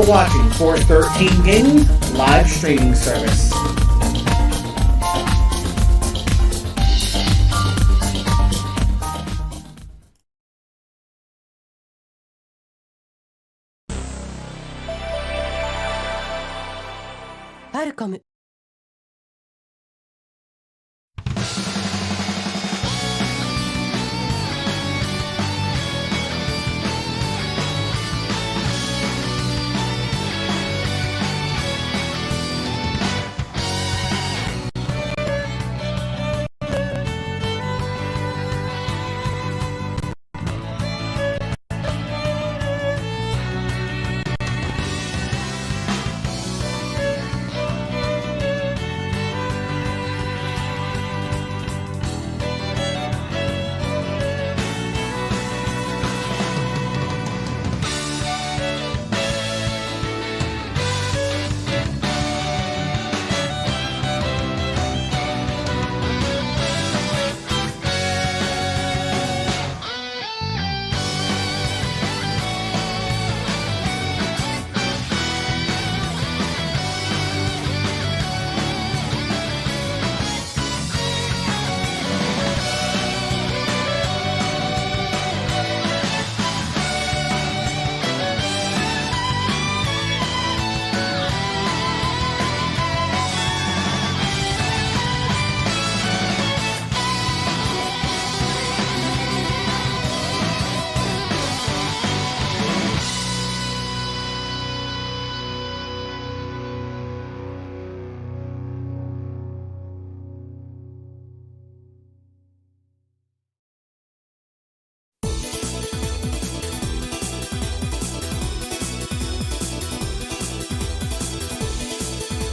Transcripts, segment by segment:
are watching F13 Gaming's live streaming service. Falcom.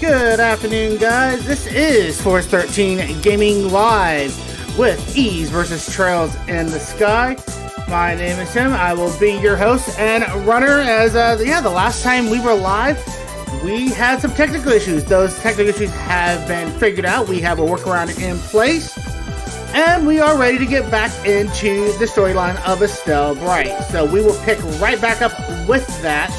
Good afternoon, guys. This is F13 Gaming Live with Ease versus Trails in the Sky. My name is Tim. I will be your host and runner. As the last time we were live, we had some technical issues. Those technical issues have been figured out. We have a workaround in place, and we are ready to get back into the storyline of Estelles Story. So we will pick right back up with that.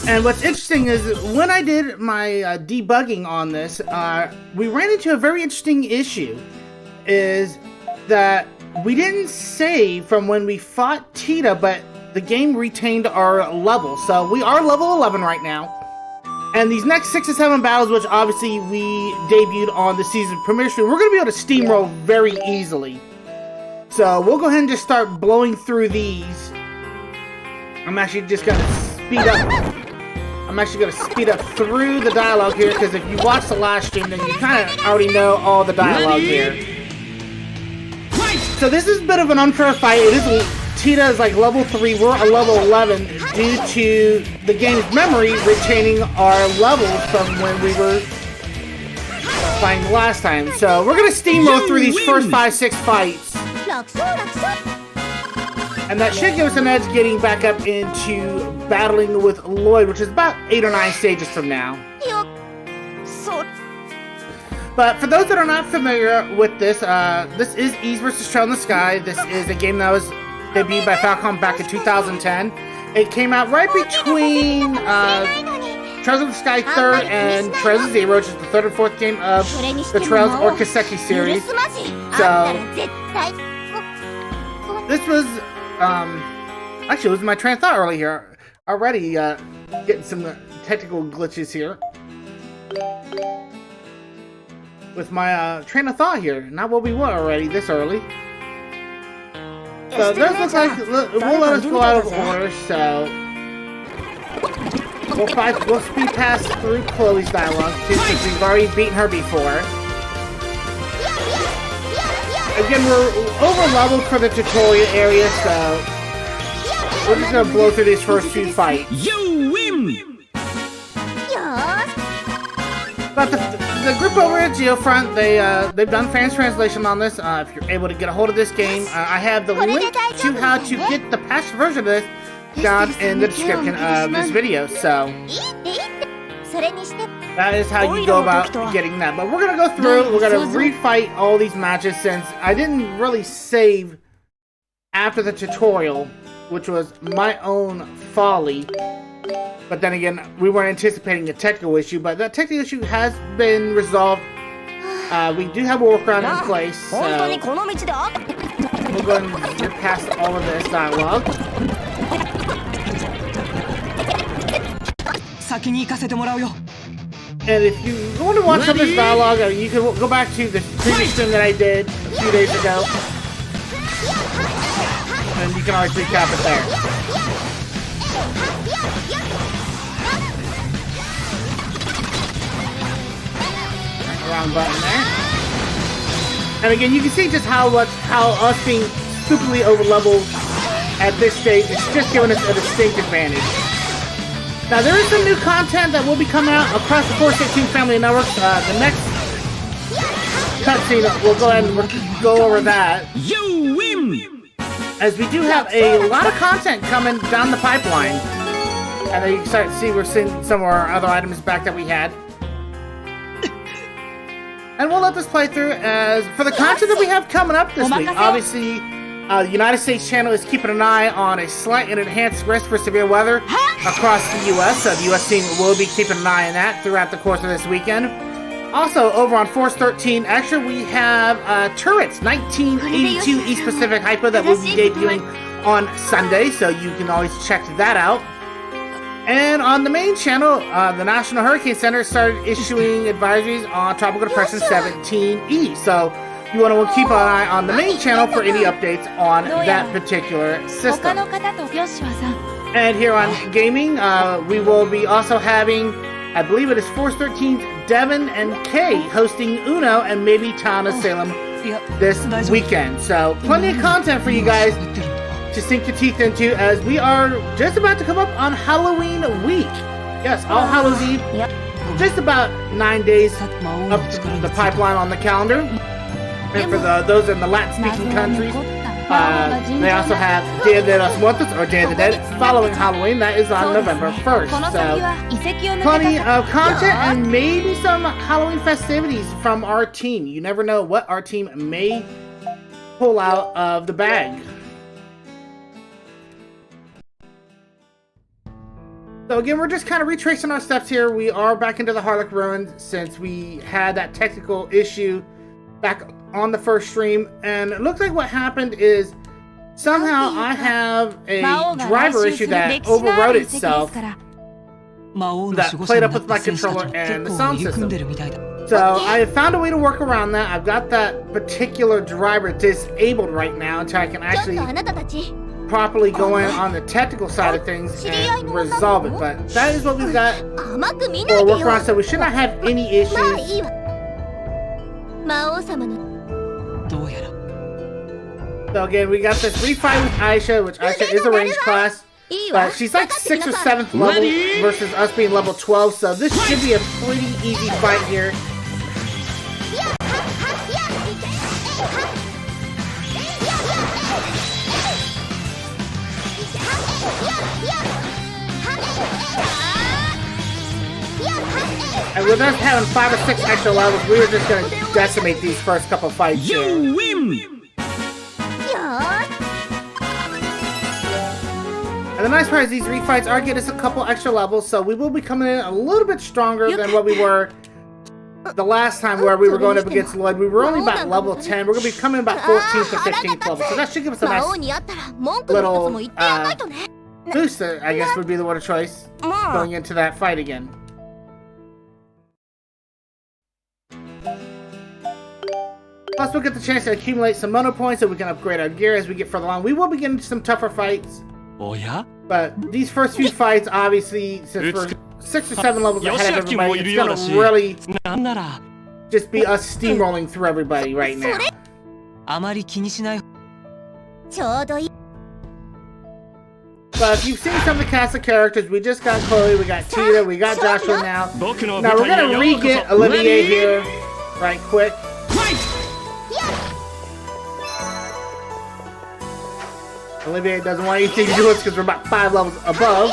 And what's interesting is when I did my debugging on this, we ran into a very interesting issue. Is that we didn't save from when we fought Tita, but the game retained our level. So we are level 11 right now. And these next 6 to 7 battles, which obviously we debuted on the season premiere stream, we're going to be able to steamroll very easily. So we'll go ahead and just start blowing through these. I'm actually just going to speed up. I'm actually going to speed up through the dialogue here, because if you watch the last stream, then you kind of already know all the dialogue here. So this is a bit of an unfair fight. It is, Tita is like level 3, we're a level 11, due to the game's memory retaining our levels from when we were fighting the last time. So we're going to steamroll through these first 5-6 fights. And that should give us an edge getting back up into battling with Lloyd, which is about 8 or 9 stages from now. But for those that are not familiar with this, this is Ease vs. Trails in the Sky. This is a game that was debuted by Falcom back in 2010. It came out right between Trails of the Sky 3rd and Trails of Zero, which is the 3rd and 4th game of the Trails or Kiseki series. So this was actually, it was my train of thought earlier. Already getting some technical glitches here with my train of thought here. Not what we were already this early. So this looks like it won't let us go out of order. So we'll speed past through Chloe's dialogue since we've already beaten her before. Again, we're over leveled for the tutorial area, so we're just gonna blow through these first few fights. You win! But the group over at Geofront, they've done fan translation on this. If you're able to get a hold of this game, I have the link to how to get the patched version of this down in the description of this video. So that is how you go about getting that. But we're going to go through, we're going to refight all these matches since I didn't really save after the tutorial. which was my own folly. But then again, we weren't anticipating a technical issue, but that technical issue has been resolved. We do have a workaround in place, so we'll go ahead and get past all of this dialogue. And if you want to watch some of this dialogue, you can go back to the previous stream that I did a few days ago, and you can always recap it there. Wrong button there. And again, you can see just how us being stupidly over leveled at this stage is just giving us a distinct advantage. Now there is some new content that will be coming out across the F13 family of networks. The next cutscene, we'll go ahead and go over that. You win! As we do have a lot of content coming down the pipeline. And you can start to see we're seeing some of our other items back that we had. And we'll let this play through. As for the content that we have coming up this week, obviously, the United States channel is keeping an eye on a slight and enhanced risk for severe weather across the U.S. So the U.S. team will be keeping an eye on that throughout the course of this weekend. Also, over on Force 13, actually, we have Turrets 1982 East Pacific Hyper that will be debuting on Sunday, so you can always check that out. And on the main channel, the National Hurricane Center started issuing advisories on Tropical Depression 17E. So you want to keep an eye on the main channel for any updates on that particular system. And here on gaming, we will be also having, I believe it is Force 13's Devin and Kay hosting Uno and maybe Town of Salem this weekend. So plenty of content for you guys to sink your teeth into, as we are just about to come up on Halloween week. Yes, All Hallows Eve. Just about 9 days up the pipeline on the calendar. And for those in the Latin-speaking countries, they also have Dia de los Muertos, or Day of the Dead, following Halloween. That is on November 1st. So, plenty of content and maybe some Halloween festivities from our team. You never know what our team may pull out of the bag. So again, we're just kind of retracing our steps here. We are back into the Harlech Ruins since we had that technical issue back on the first stream. And it looks like what happened is somehow I have a driver issue that overrode itself that played up with my controller and the sound system. So I have found a way to work around that. I've got that particular driver disabled right now until I can actually properly go in on the technical side of things and resolve it. But that is what we've got for a workaround, so we should not have any issues. So again, we got this refight with Aisha, which Aisha is a ranged class, but she's like 6th or 7th level versus us being level 12, so this should be a pretty easy fight here. And with us having 5 or 6 extra levels, we were just going to decimate these first couple fights here. You win! And the nice part is these refights are getting us a couple extra levels, so we will be coming in a little bit stronger than what we were the last time where we were going up against Lloyd. We were only about level 10. We're going to be coming about 14th or 15th level, so that should give us a nice little boost, I guess would be the word of choice, going into that fight again. Plus, we'll get the chance to accumulate some mono points so we can upgrade our gear as we get further along. We will be getting into some tougher fights. Oh yeah? But these first few fights, obviously, since we're 6 or 7 levels ahead of everybody, it's gonna really just be us steamrolling through everybody right now. But if you've seen some of the cast of characters, we just got Chloe, we got Tita, we got Joshua now. Now we're gonna re-get Olivier here right quick. Olivier doesn't want anything to do with us because we're about 5 levels above.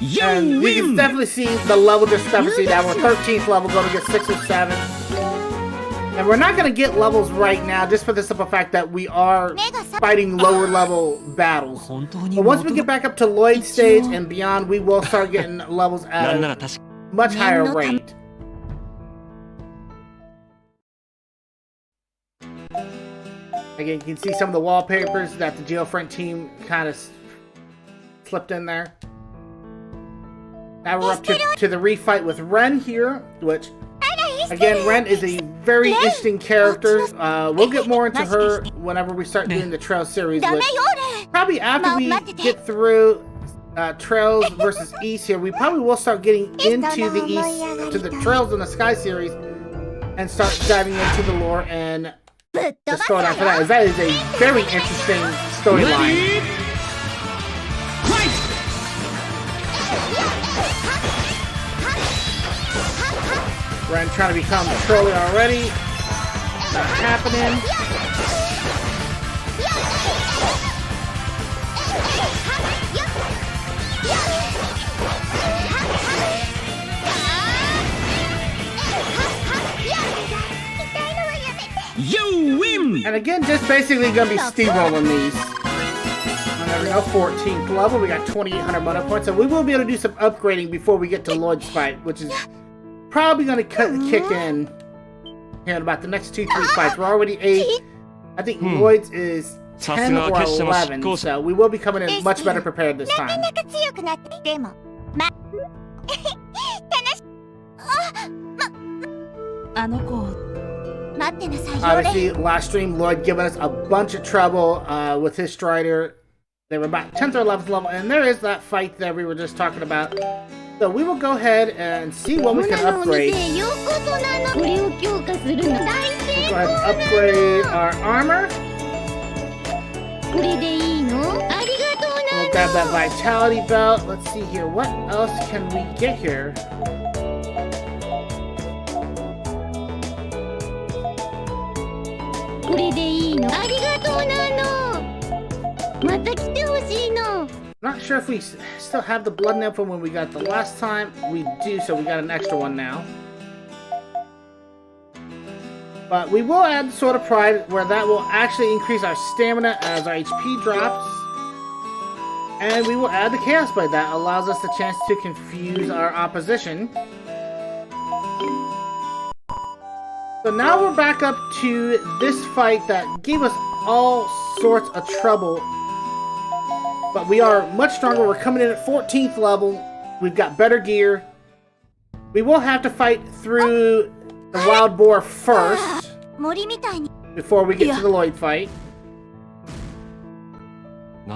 And we can definitely see the level discrepancy that we're 13th level, going to get 6 or 7. And we're not going to get levels right now, just for the simple fact that we are fighting lower level battles. But once we get back up to Lloyd stage and beyond, we will start getting levels at a much higher rate. Again, you can see some of the wallpapers that the Geofront team kind of slipped in there. Now we're up to the refight with Ren here, which, again, Ren is a very interesting character. We'll get more into her whenever we start doing the Trail series, which probably after we get through Trails versus East here, we probably will start getting into the East, to the Trails in the Sky series, and start diving into the lore and the storyline for that. That is a very interesting storyline. Ren trying to become a trolley already. Not happening. You win! And again, just basically gonna be steamrolling these. And there we go, 14th level. We got 2,800 mana points, so we will be able to do some upgrading before we get to Lloyd's fight, which is probably gonna kick in here in about the next 2-3 fights. We're already 8. I think Lloyd's is 10 or 11, so we will be coming in much better prepared this time. Obviously, last stream, Lloyd giving us a bunch of trouble with his Strider. They were about 10th or 11th level, and there is that fight that we were just talking about. So we will go ahead and see what we can upgrade. We'll go ahead and upgrade our armor. We'll grab that vitality belt. Let's see here. What else can we get here? Not sure if we still have the blood nail from when we got the last time. We do, so we got an extra one now. But we will add the Sword of Pride, where that will actually increase our stamina as our HP drops. And we will add the Chaos Blade. That allows us the chance to confuse our opposition. So now we're back up to this fight that gave us all sorts of trouble. But we are much stronger. We're coming in at 14th level. We've got better gear. We will have to fight through the Wild Boar first before we get to the Lloyd fight. And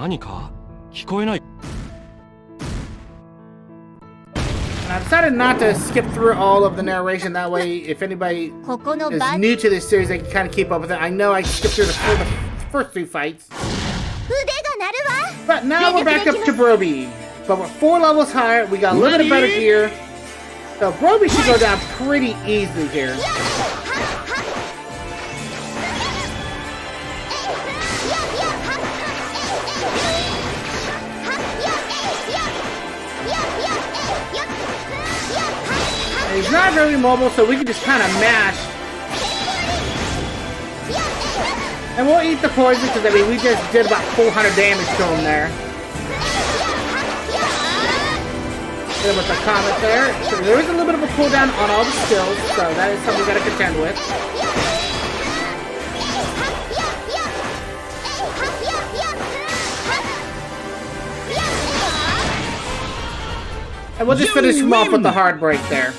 I decided not to skip through all of the narration. That way, if anybody is new to this series, they can kind of keep up with it. I know I skipped through the first 3 fights. But now we're back up to Broby. But we're 4 levels higher. We got a little bit of better gear. So Broby should go down pretty easily here. And he's not very mobile, so we can just kind of mash. And we'll eat the poison, because I mean, we just did about 400 damage to him there. Hit him with the comet there. So there is a little bit of a cooldown on all the skills, so that is something we gotta contend with. And we'll just finish him off with the hard break there.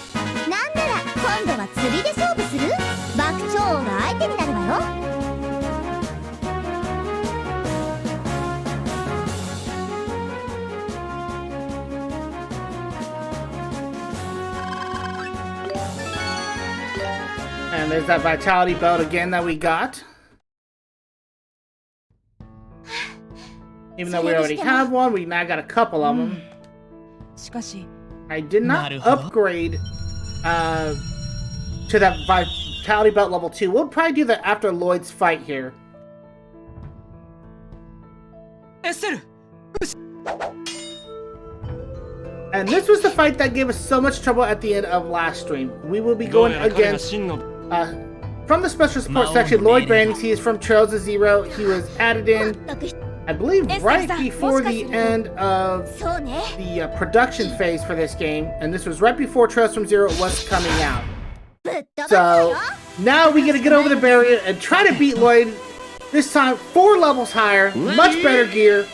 And there's that vitality belt again that we got. Even though we already have one, we now got a couple of them. I did not upgrade to that vitality belt level 2. We'll probably do that after Lloyd's fight here. And this was the fight that gave us so much trouble at the end of last stream. We will be going against, from the special support section, Lloyd Brandings. He is from Trails of Zero. He was added in, I believe, right before the end of the production phase for this game. And this was right before Trails from Zero was coming out. So now we gotta get over the barrier and try to beat Lloyd. This time 4 levels higher, much better gear.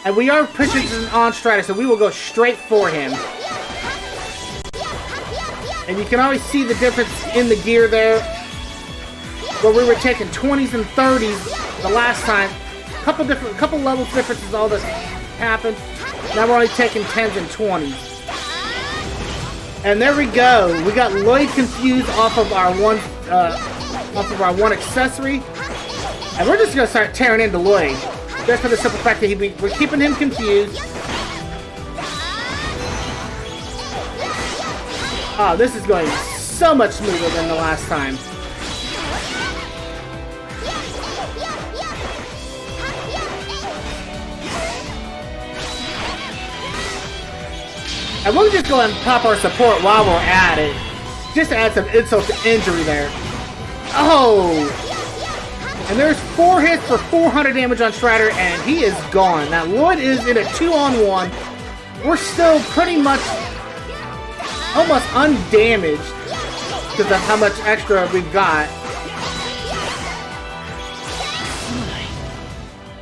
And we are pushing on Strider, so we will go straight for him. And you can always see the difference in the gear there. Where we were taking 20s and 30s the last time. Couple levels differences, all this happened. Now we're only taking 10s and 20s. And there we go. We got Lloyd confused off of our one accessory. And we're just gonna start tearing into Lloyd. Just for the simple fact that we're keeping him confused. Oh, this is going so much smoother than the last time. And we'll just go and pop our support while we're at it. Just to add some insult to injury there. Oh! And there's 4 hits for 400 damage on Strider, and he is gone. Now, Lloyd is in a 2-on-1. We're still pretty much almost undamaged because of how much extra we've got.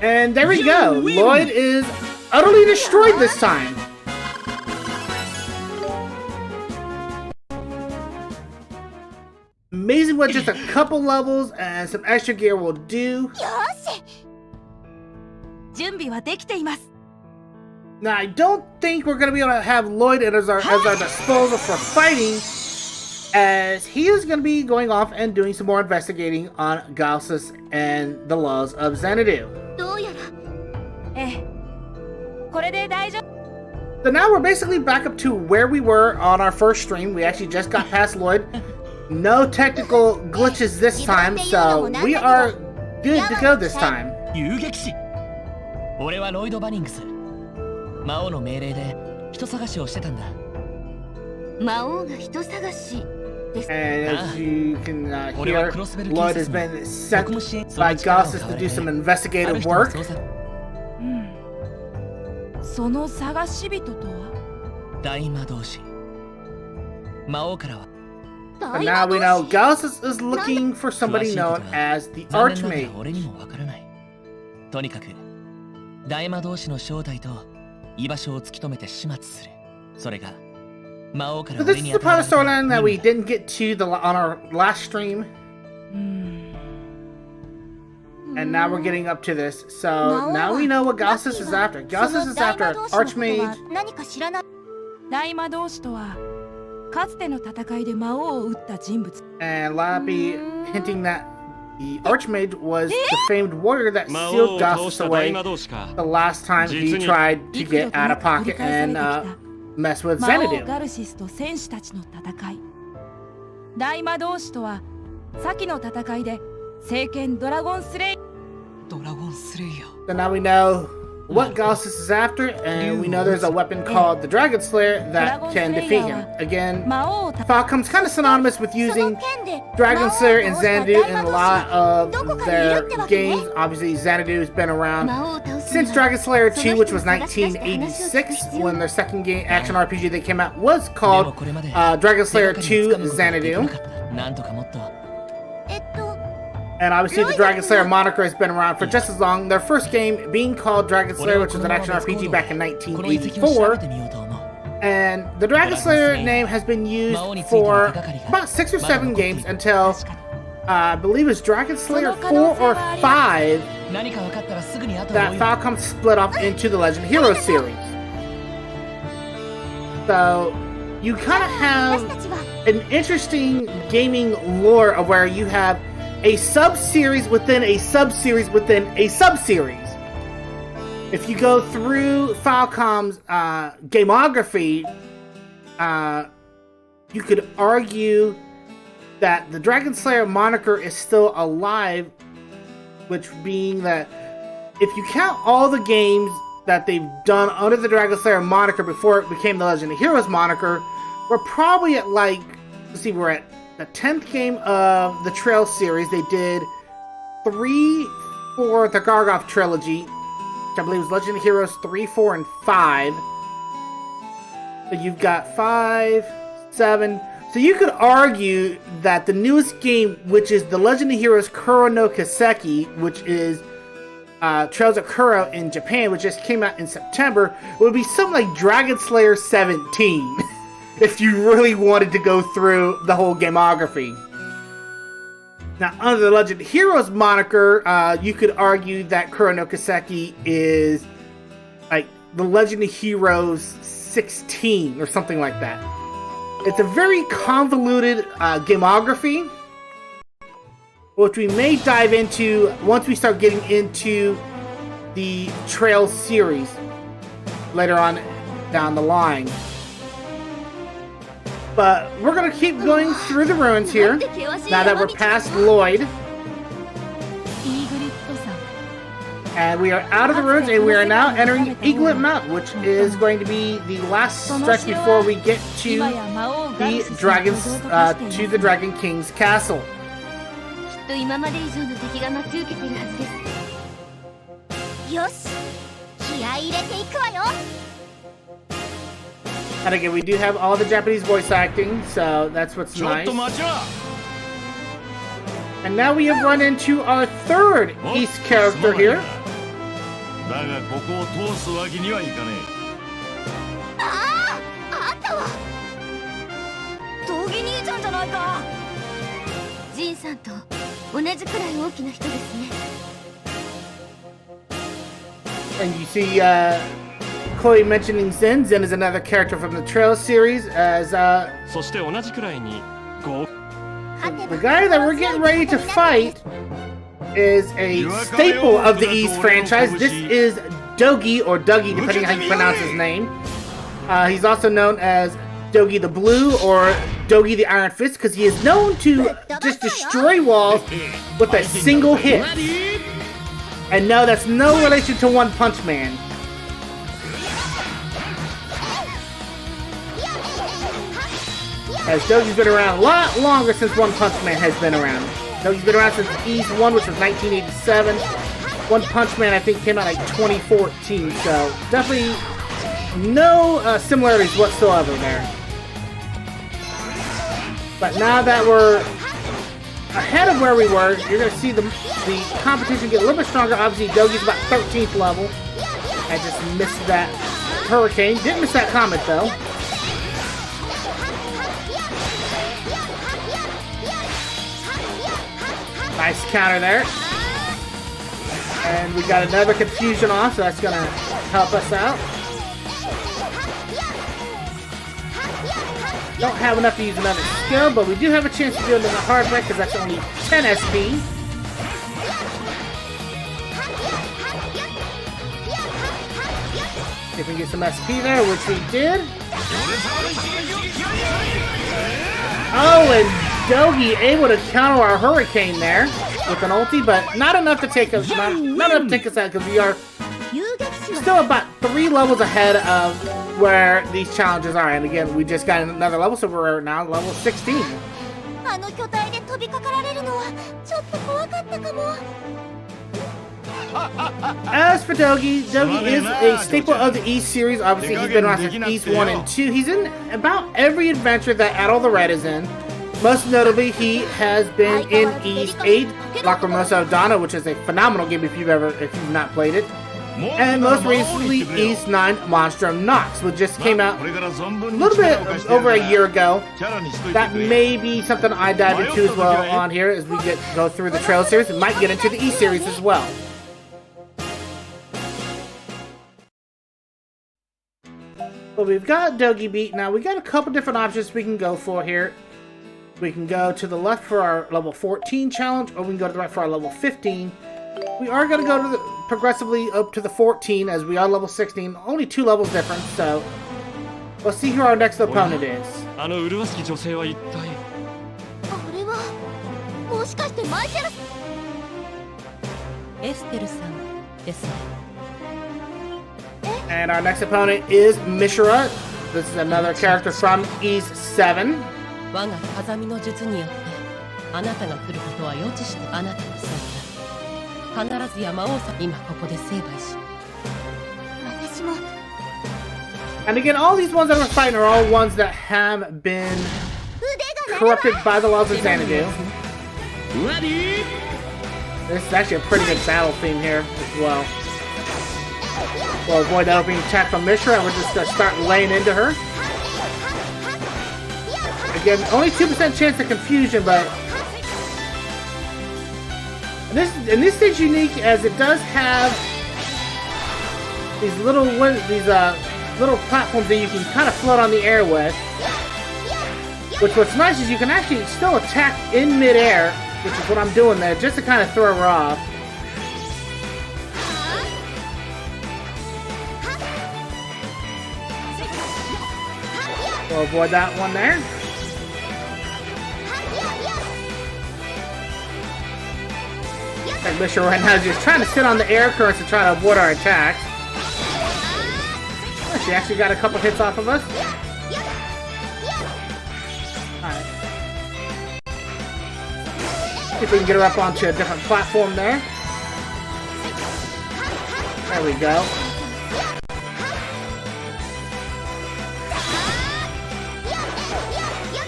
And there we go. Lloyd is utterly destroyed this time. Amazing what just a couple levels and some extra gear will do. Now, I don't think we're going to be able to have Lloyd as our disposal for fighting, as he is going to be going off and doing some more investigating on Galsls and the laws of Xanadu. So now we're basically back up to where we were on our first stream. We actually just got past Lloyd. No technical glitches this time, so we are good to go this time. And as you can hear, Lloyd has been sent by Galsls to do some investigative work. And now we know Galsls is looking for somebody known as the Archmage. So this is the part of the storyline that we didn't get to on our last stream. And now we're getting up to this. So now we know what Galsls is after. Galsls is after an Archmage. And Lappy hinting that the Archmage was the famed warrior that sealed Galsls away the last time he tried to get out of pocket and mess with Xanadu. So now we know what Galsls is after, and we know there's a weapon called the Dragon Slayer that can defeat him. Again, Falcom's kind of synonymous with using Dragon Slayer and Xanadu in a lot of their games. Obviously, Xanadu has been around since Dragon Slayer 2, which was 1986, when their second game action RPG that came out was called Dragon Slayer 2 Xanadu. And obviously the Dragon Slayer moniker has been around for just as long. Their first game being called Dragon Slayer, which was an action RPG back in 1984. And the Dragon Slayer name has been used for about 6 or 7 games until, I believe it was Dragon Slayer 4 or 5 that Falcom split off into the Legend of Heroes series. So you kind of have an interesting gaming lore of where you have a sub-series within a sub-series within a sub-series. If you go through Falcom's gamography, you could argue that the Dragon Slayer moniker is still alive, which being that if you count all the games that they've done under the Dragon Slayer moniker before it became the Legend of Heroes moniker. We're probably at like, let's see, we're at the 10th game of the Trail series. They did 3 for the Gargoth trilogy, which I believe is Legend of Heroes 3, 4, and 5. So you've got 5, 7. So you could argue that the newest game, which is the Legend of Heroes Kuro no Kiseki, which is Trails of Kuro in Japan, which just came out in September, would be something like Dragon Slayer 17, if you really wanted to go through the whole gameography. Now, under the Legend of Heroes moniker, you could argue that Kuro no Kiseki is like the Legend of Heroes 16 or something like that. It's a very convoluted gameography, which we may dive into once we start getting into the Trail series later on down the line. But we're going to keep going through the ruins here, now that we're past Lloyd. And we are out of the ruins, and we are now entering Eaglet Mountain, which is going to be the last stretch before we get to the Dragon King's castle. And again, we do have all the Japanese voice acting, so that's what's nice. And now we have run into our third East character here. And you see Chloe mentioning Zen. Zen is another character from the Trail series, as the guy that we're getting ready to fight is a staple of the East franchise. This is Dogi, or Dougie, depending on how you pronounce his name. He's also known as Dogi the Blue, or Dogi the Iron Fist, because he is known to just destroy walls with a single hit. And no, that's no relation to One Punch Man. As Dogi's been around a lot longer since One Punch Man has been around. Dogi's been around since East 1, which was 1987. One Punch Man, I think, came out like 2014, so definitely no similarities whatsoever there. But now that we're ahead of where we were, you're going to see the competition get a little bit stronger. Obviously, Dogi's about 13th level. I just missed that hurricane. Didn't miss that comet, though. Nice counter there. And we got another confusion off, so that's going to help us out. Don't have enough to use another skill, but we do have a chance to do another hard break because that's only 10 SP. See if we can get some SP there, which we did. Oh, and Dogi able to counter our hurricane there with an ulti, but not enough to take us, not enough to take us out, because we are still about 3 levels ahead of where these challenges are. And again, we just got another level, so we're now level 16. As for Dogi, Dogi is a staple of the East series. Obviously, he's been around since East 1 and 2. He's in about every adventure that Adol the Red is in. Most notably, he has been in East 8, Lacrimosa of Donna, which is a phenomenal game if you've not played it. And most recently, East 9, Monstrum Nox, which just came out a little bit over a year ago. That may be something I dive into as well on here as we go through the Trail series. We might get into the East series as well. But we've got Dogi beat. Now, we got a couple different options we can go for here. We can go to the left for our level 14 challenge, or we can go to the right for our level 15. We are going to go to progressively up to the 14, as we are level 16. Only 2 levels difference, so let's see who our next opponent is. And our next opponent is Mishra. This is another character from East 7. 我が風見の術によってあなたが来ることは予知してあなたにそうだ。必ずや魔王さん今ここで成敗し。私も。And again, all these ones that we're fighting are all ones that have been corrupted by the laws of Xanadu. This is actually a pretty good battle theme here as well. We'll avoid that opening attack from Mishra, and we're just going to start laying into her. Again, only 2% chance of confusion, but this stage unique as it does have these little platforms that you can kind of float on the air with. What's nice is you can actually still attack in midair, which is what I'm doing there, just to kind of throw her off. We'll avoid that one there. And Mishra right now is just trying to sit on the air currents to try to avoid our attacks. Oh, she actually got a couple hits off of us. Alright. See if we can get her up onto a different platform there. There we go.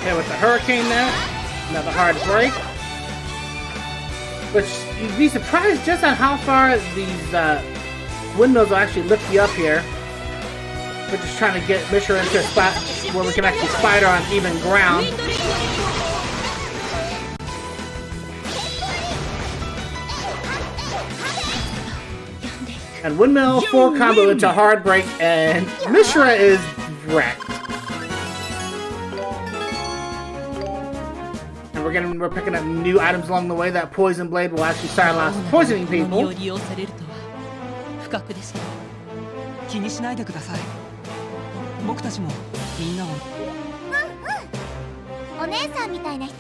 Hit with the hurricane there. Another hard break. Which, you'd be surprised just on how far these windmills will actually lift you up here. We're just trying to get Mishra into a spot where we can actually fight her on even ground. And windmill full combo into hard break, and Mishra is wrecked. And we're picking up new items along the way. That poison blade will actually silence poisoning people.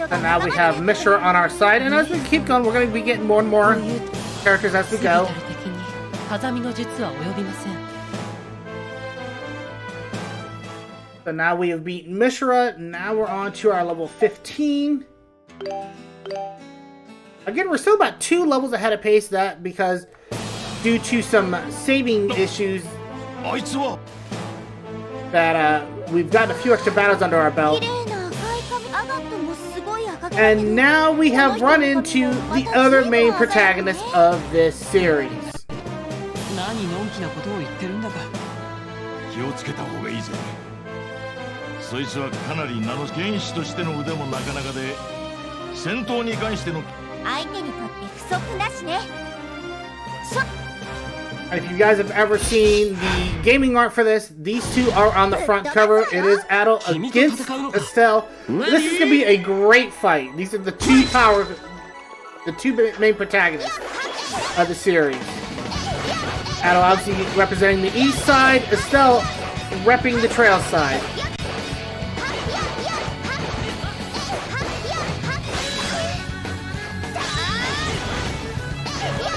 And now we have Mishra on our side, and as we keep going, we're going to be getting more and more characters as we go. So now we have beaten Mishra. Now we're on to our level 15. Again, we're still about 2 levels ahead of pace, that because due to some saving issues that we've gotten a few extra battles under our belt. And now we have run into the other main protagonist of this series. And if you guys have ever seen the gaming art for this, these two are on the front cover. It is Estelles against Estelles. This is going to be a great fight. These are the two main protagonists of the series. Estelles obviously representing the east side, Estelles repping the trail side.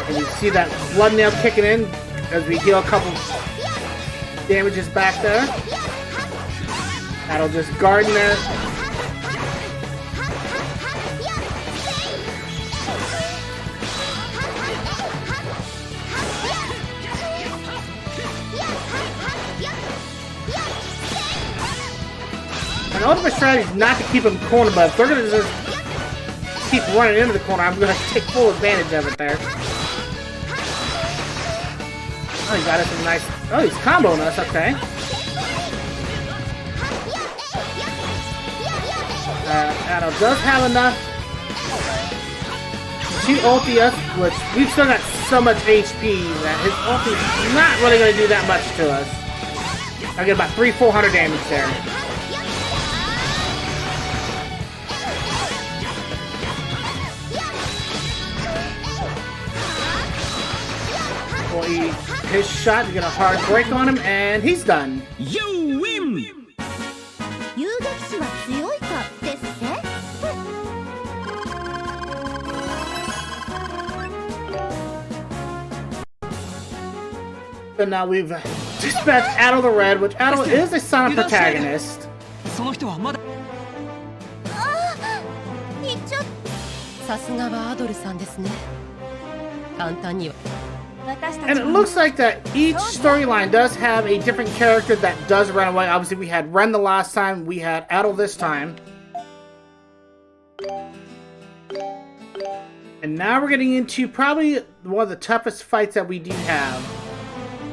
And you see that blood nail kicking in as we heal a couple damages back there. That'll just guard that. And the ultimate strategy is not to keep them cornered, but if they're going to just keep running into the corner, I'm going to take full advantage of it there. Oh, he got us some nice... Oh, he's comboing us, okay. Adel does have enough to ulti us, which we've still got so much HP that his ulti is not really going to do that much to us. I get about 300-400 damage there. Well, his shot to get a hard break on him, and he's done. You win! So now we've just met Adel the Red, which Adel is a Sonic protagonist. その人はまださすがはアドルさんですね。簡単には。 And it looks like that each storyline does have a different character that does run away. Obviously, we had Ren the last time, we had Adel this time. And now we're getting into probably one of the toughest fights that we do have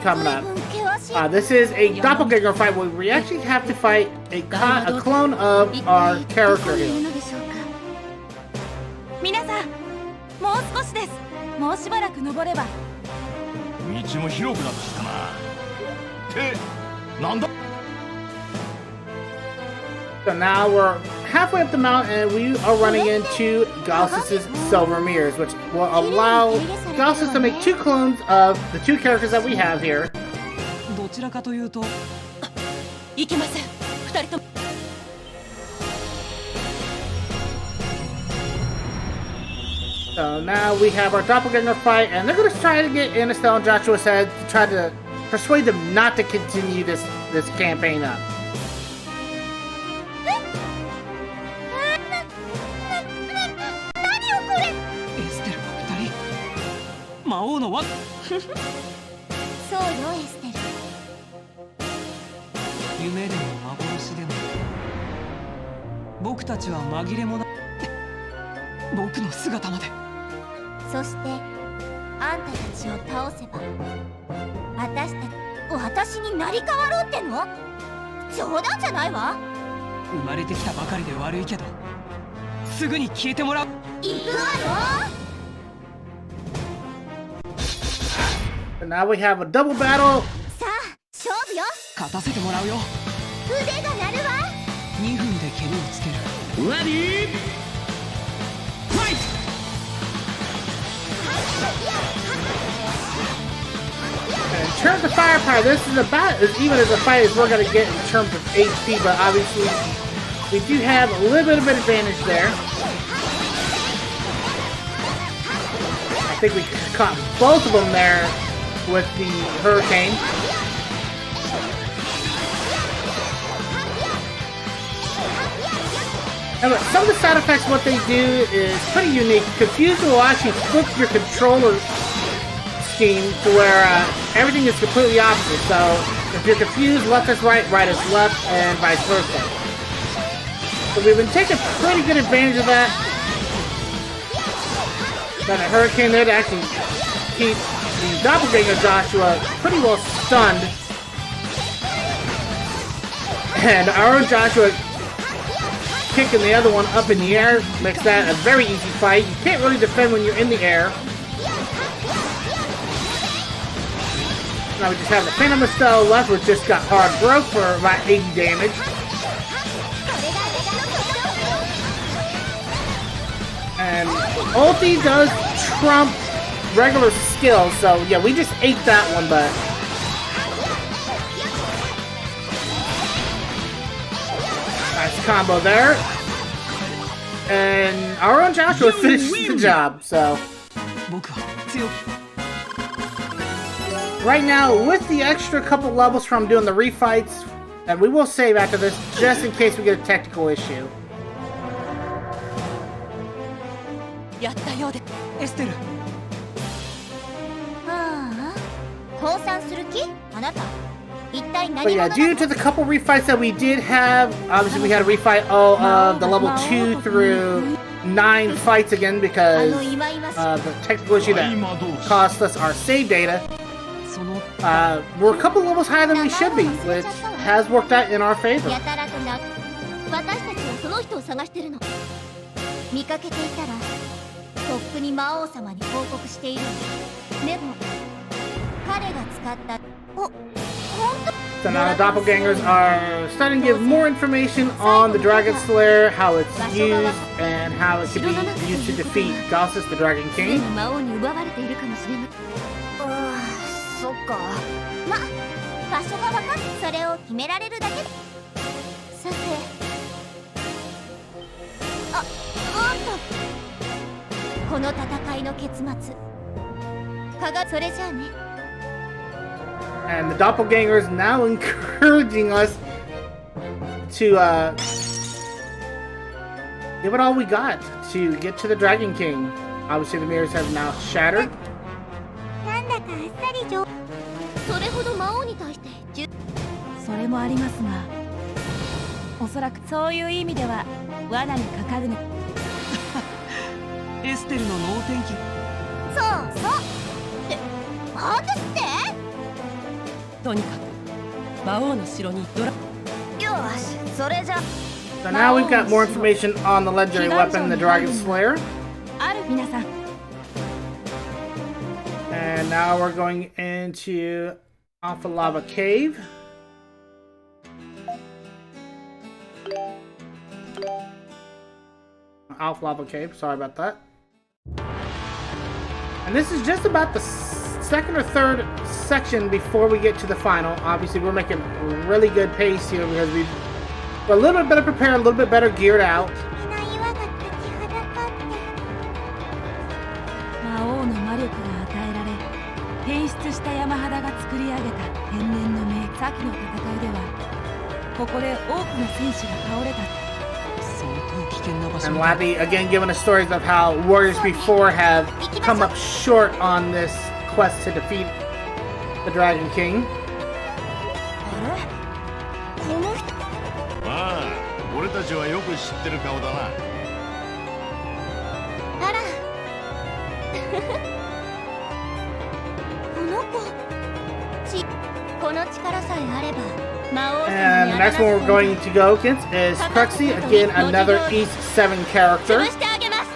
coming up. This is a doppelganger fight where we actually have to fight a clone of our character here. 皆さん、もう少しです。もうしばらく登れば。 道も広くなってきたな。ってなんだ。 So now we're halfway up the mountain and we are running into Galsls' silver mirrors, which will allow Galsls to make 2 clones of the 2 characters that we have here. どちらかというと、いけません。2人とも。 So now we have our doppelganger fight, and they're going to try to get Estelles and Joshua's head to try to persuade them not to continue this campaign up. エステルの2人、魔王の輪。そうよ、エステル。夢でも幻でも、僕たちは紛れもな。僕の姿まで。 そしてあんたたちを倒せば私に成り代わろうっての？冗談じゃないわ。生まれてきたばかりで悪いけどすぐに消えてもらう。行くわよ。 So now we have a double battle. さあ勝負よ。勝たせてもらうよ。腕が鳴るわ。2分で蹴りをつける。レディー In terms of firepower, this is about as even as a fight as we're going to get in terms of HP, but obviously we do have a little bit of an advantage there. I think we caught both of them there with the hurricane. And look, some of the side effects, what they do is pretty unique. Confused will actually flip your controller scheme to where everything is completely opposite. So if you're confused, left is right, right is left, and vice versa. So we've been taking pretty good advantage of that. Got a hurricane there to actually keep the doppelganger Joshua pretty well stunned. And our own Joshua kicking the other one up in the air makes that a very easy fight. You can't really defend when you're in the air. Now we just have the Phantom Estelle left, which just got hard broke for about 80 damage. And ulti does trump regular skills, so yeah, we just ate that one, but nice combo there. And our own Joshua finished the job, so. Right now, with the extra couple levels from doing the refights, and we will save after this, just in case we get a technical issue. やったようで。エステル。はあ、降参する気？あなた。一体何 But yeah, due to the couple refights that we did have, obviously we had to refight all of the level 2 through 9 fights again because the technical issue that cost us our save data. We're a couple levels higher than we should be, which has worked out in our favor. やたらとな。私たちはその人を探してるの。見かけていたら、とっくに魔王様に報告している。でも、彼が使った。お、本当。 So now the doppelgangers are starting to give more information on the Dragon Slayer, how it's used, and how it can be used to defeat Galsls the Dragon King. 魔王に奪われているかもしれない。そっか。ま、場所が分かってそれを決められるだけ。さて、あんた。この戦いの結末。それじゃあね。And the doppelganger is now encouraging us to give it all we got to get to the Dragon King. Obviously, the mirrors have now shattered. なんだかあっさり上それほど魔王に対してそれもありますが、おそらくそういう意味では罠にかかるの。エステルの能天気。そうそうってなんですって。とにかく魔王の城にドラ。よし、それじゃ。 So now we've got more information on the legendary weapon, the Dragon Slayer. ある皆さん。 And now we're going into Alpha Lava Cave. Alpha Lava Cave, sorry about that. And this is just about the second or third section before we get to the final. Obviously, we're making really good pace here because we're a little bit better prepared, a little bit better geared out. 魔王の魔力が与えられ、変質した山肌が作り上げた天然の目。先の戦いでは、ここで多くの戦士が倒れた。 And Lappy again giving us stories of how warriors before have come up short on this quest to defeat the Dragon King. ああ、俺たちはよく知ってる顔だな。あらこの子この力さえあれば魔王様に And the next one we're going to go against is Prexy, again another East 7 character. 潰してあげます。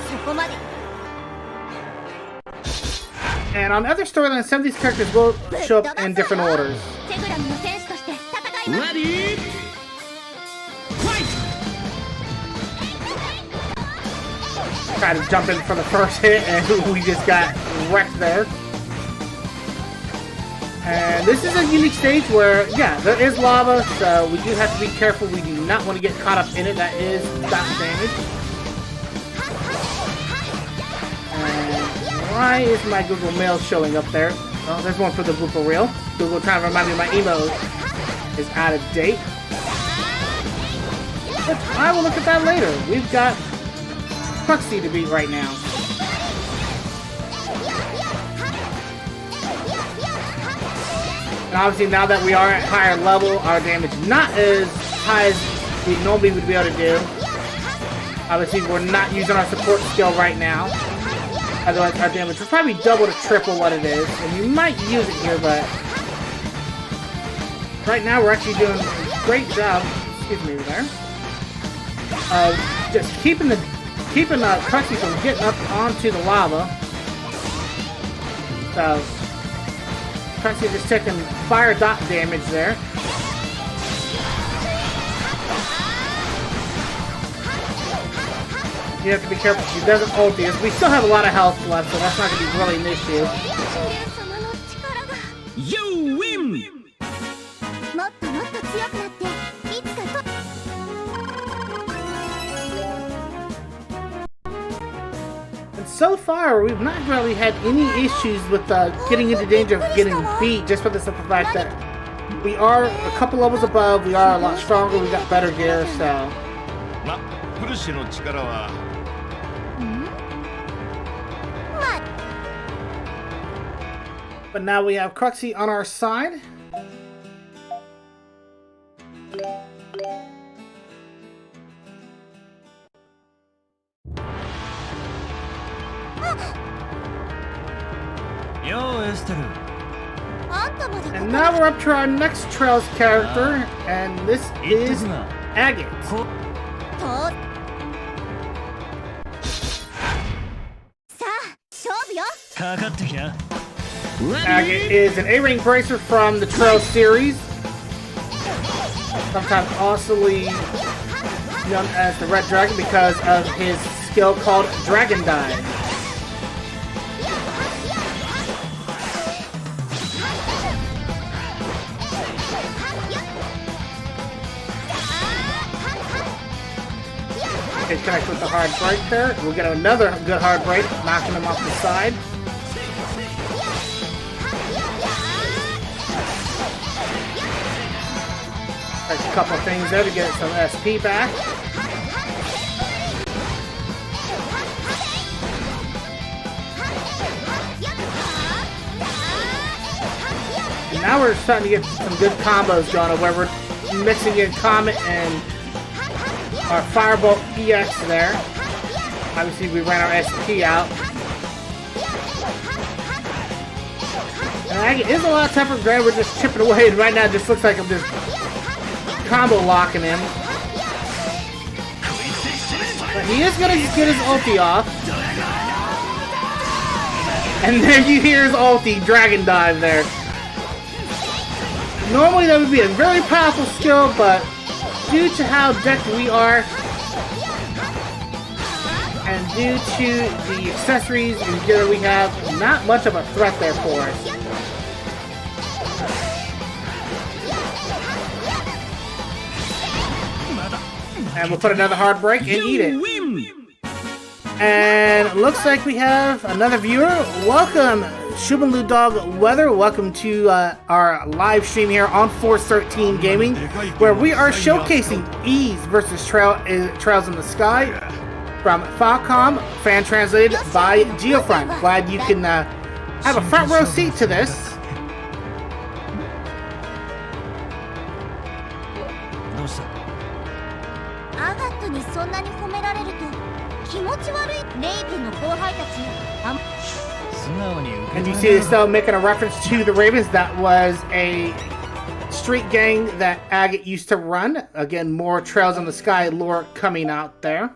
そこまで。 And on other storylines, some of these characters will show up in different orders. テグラムの戦士として戦います。 Ready? Tried to jump in for the first hit, and we just got wrecked there. And this is a unique stage where, yeah, there is lava, so we do have to be careful. We do not want to get caught up in it. That is dot damage. And why is my Google Mail showing up there? Oh, there's one for the blooper reel. Google trying to remind me my email is out of date. But I will look at that later. We've got Prexy to beat right now. And obviously now that we are at higher level, our damage not as high as we normally would be able to do. Obviously we're not using our support skill right now. Otherwise our damage will probably double to triple what it is. And we might use it here, but right now we're actually doing a great job, excuse me there, of just keeping Prexy from getting up onto the lava. So Prexy just taking fire dot damage there. You have to be careful. She doesn't ulti us. We still have a lot of health left, so that's not going to be really an issue. You win! もっともっと強くなっていつかと。 And so far, we've not really had any issues with getting into danger of getting beat, just for the simple fact that we are a couple levels above, we are a lot stronger, we got better gear, so... ま、フルシの力は But now we have Prexy on our side. Yo, Estelle. And now we're up to our next Trails character, and this is Agate. Agate is an A-rank bracer from the Trails series, sometimes also known as the Red Dragon because of his skill called Dragon Dive. Okay, connect with the hard break there. We'll get another good hard break, knocking him off the side. Like a couple of things there to get some SP back. And now we're starting to get some good combos going where we're mixing in Comet and our Firebolt EX there. Obviously we ran our SP out. And Agate is a lot tougher. Granted, we're just chipping away, and right now it just looks like I'm just combo locking him. But he is gonna get his ulti off. And then you hear his ulti, Dragon Dive there. Normally that would be a very powerful skill, but due to how decked we are, and due to the accessories and gear we have, not much of a threat there for us. And we'll put another hard break and eat it. And looks like we have another viewer. Welcome, Shubanlu Dog Weather. Welcome to our live stream here on F13 Gaming, where we are showcasing Ease versus Trails in the Sky from Falcom, fan translated by Geofront. Glad you can have a front row seat to this. And you see this though making a reference to the Ravens. That was a street gang that Agate used to run. Again, more Trails in the Sky lore coming out there.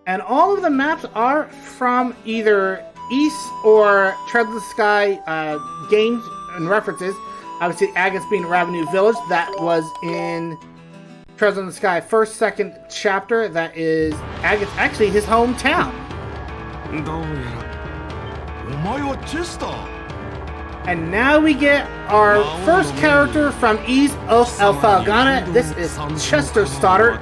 And all of the maps are from either East or Trails in the Sky games and references. Obviously, Agate's being Ravenous Village. That was in Trails in the Sky first, second chapter. That is Agate's actually his hometown. And now we get our first character from East of Falcom. This is Chester Stoddard.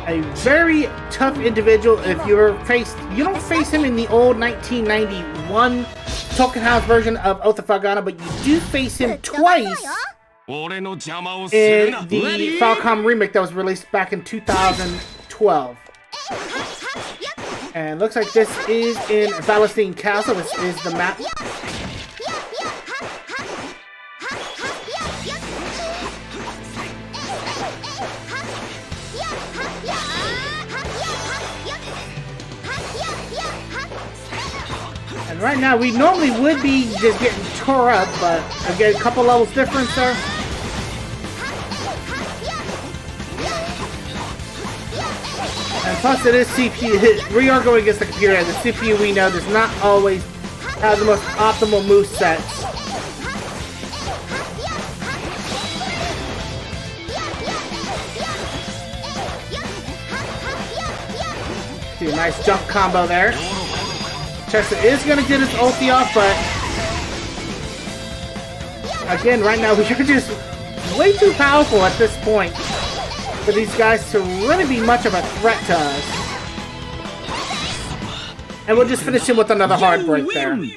A very tough individual. If you don't face him in the old 1991 Tolkien House version of Oath of Falcom, but you do face him twice in the Falcom remake that was released back in 2012. And looks like this is in Valestein Castle. This is the map. And right now, we normally would be just getting tore up, but again, a couple levels difference there. And plus, it is CPU. We are going against the computer, and the CPU we know does not always have the most optimal movesets. See a nice jump combo there. Chester is going to get his ulti off, but again, right now, we are just way too powerful at this point for these guys to really be much of a threat to us. And we'll just finish him with another hard break there. Now,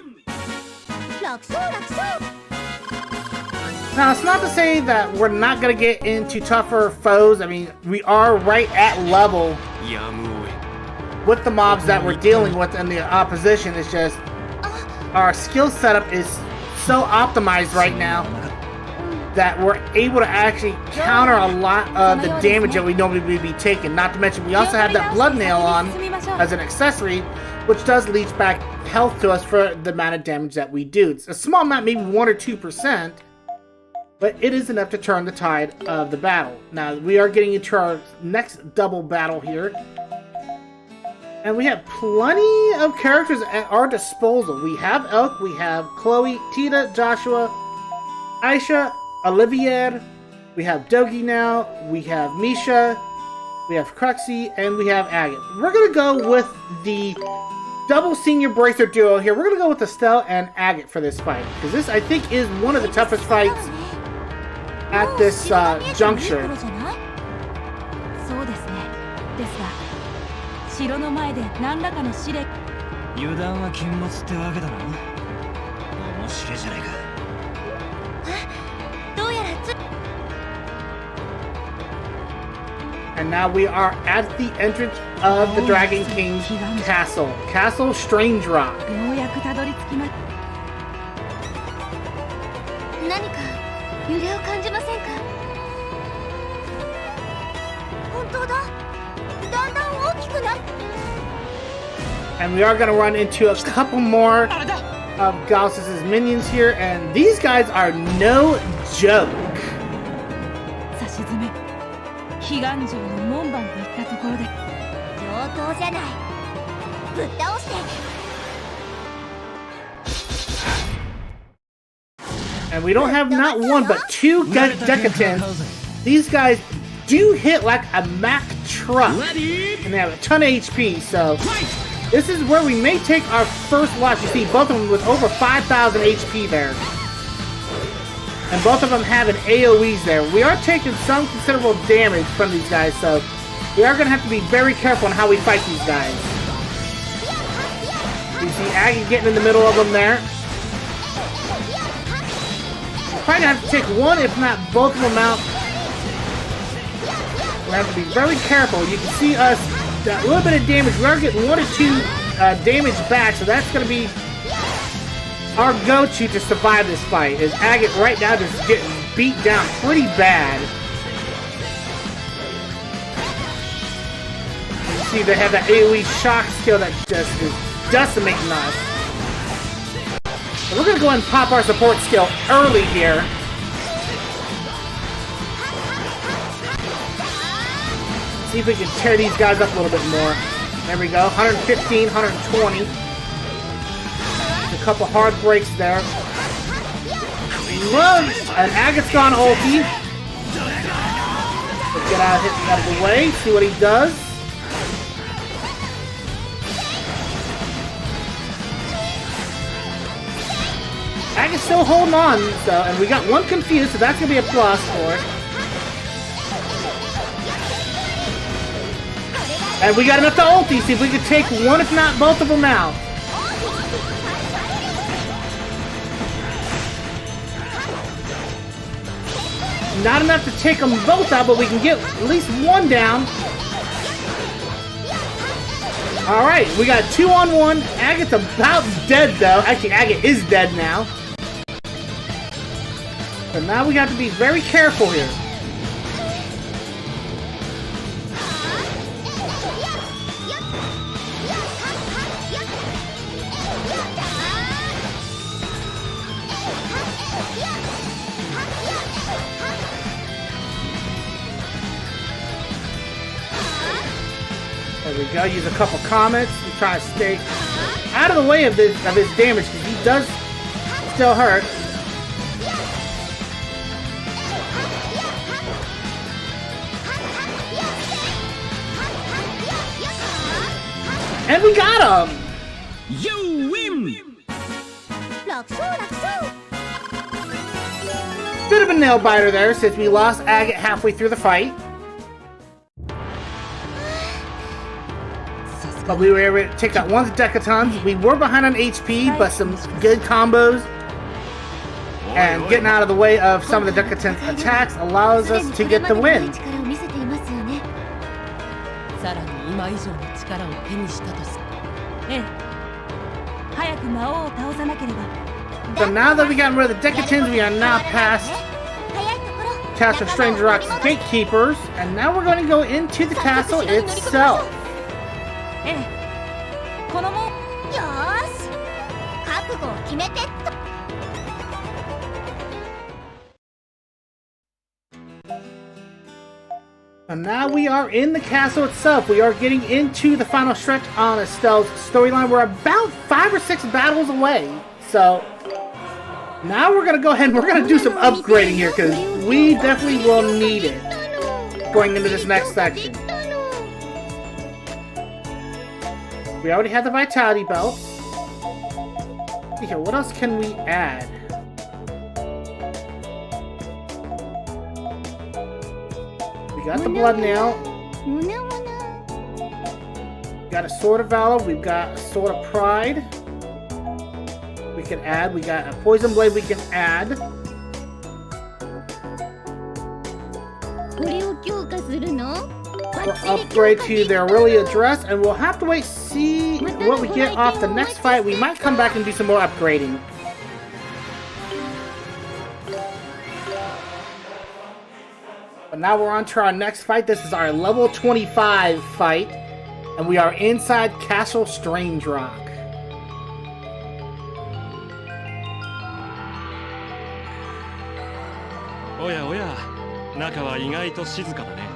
it's not to say that we're not going to get into tougher foes. I mean, we are right at level with the mobs that we're dealing with in the opposition. It's just our skill setup is so optimized right now that we're able to actually counter a lot of the damage that we normally would be taking. Not to mention, we also have that blood nail on as an accessory, which does leech back health to us for the amount of damage that we do. It's a small amount, maybe 1 or 2%, but it is enough to turn the tide of the battle. Now, we are getting into our next double battle here. And we have plenty of characters at our disposal. We have Elk, we have Chloe, Tita, Joshua, Aisha, Olivier, we have Dogi now, we have Misha, we have Cruxy, and we have Agate. We're going to go with the double senior bracer duo here. We're going to go with Estelles and Agate for this fight, because this, I think, is one of the toughest fights at this juncture. 油断は禁物ってわけだな。面白いじゃないか。どうやらAnd now we are at the entrance of the Dragon King's castle. Castle Strange Rock. ようやくたどり着きま何か揺れを感じませんか？本当だ。だんだん大きくなっ And we are going to run into a couple more of Galsls' minions here. And these guys are no joke. 差し詰め彼岸城の門番といったところで上等じゃない。ぶっ倒して。 And we don't have not one but two decatins. These guys do hit like a Mack truck. And they have a ton of HP, so this is where we may take our first loss. You see both of them with over 5,000 HP there. And both of them having AoEs there. We are taking some considerable damage from these guys, so we are going to have to be very careful on how we fight these guys. You see Aggie getting in the middle of them there. Probably gonna have to take one, if not both of them out. We'll have to be very careful. You can see us, a little bit of damage. We are getting 1 or 2 damage back, so that's gonna be our go-to to survive this fight. Is Agate right now just getting beat down pretty bad. You see they have that AoE shock skill that just is decimating us. So we're going to go ahead and pop our support skill early here. See if we can tear these guys up a little bit more. There we go. 115, 120. A couple hard breaks there. Run! And Agate's gone ulti. Let's get out of the way. See what he does. Agate's still holding on, so, and we got one confused, so that's gonna be a plus for it. And we got enough to ulti, see if we can take one, if not both of them out. Not enough to take them both out, but we can get at least one down. Alright, we got 2 on 1. Agate's about dead, though. Actually, Agate is dead now. So now we have to be very careful here. There we go. Use a couple comets to try to stay out of the way of his damage, because he does still hurt. And we got him! You win! Bit of a nail biter there, since we lost Agate halfway through the fight. But we were able to take out one decatons. We were behind on HP, but some good combos and getting out of the way of some of the decatons attacks allows us to get the win. さらに今以上の力を手にしたとさ。ええ早く魔王を倒さなければ So now that we got rid of the decatons, we are now past Castle Strange Rock's gatekeepers, and now we're going to go into the castle itself. ええこの門よーし覚悟を決めてっと And now we are in the castle itself. We are getting into the final stretch on Estelles' storyline. We're about 5 or 6 battles away. So now we're going to go ahead and we're going to do some upgrading here, because we definitely will need it going into this next section. We already have the vitality belts. Here, what else can we add? We got the blood nail. We got a Sword of Valor. We've got a Sword of Pride. We can add. We got a Poison Blade we can add. We'll upgrade to the Aurelia Dress, and we'll have to wait see what we get off the next fight. We might come back and do some more upgrading. But now we're on to our next fight. This is our level 25 fight, and we are inside Castle Strange Rock.おやおや、中は意外と静かだね。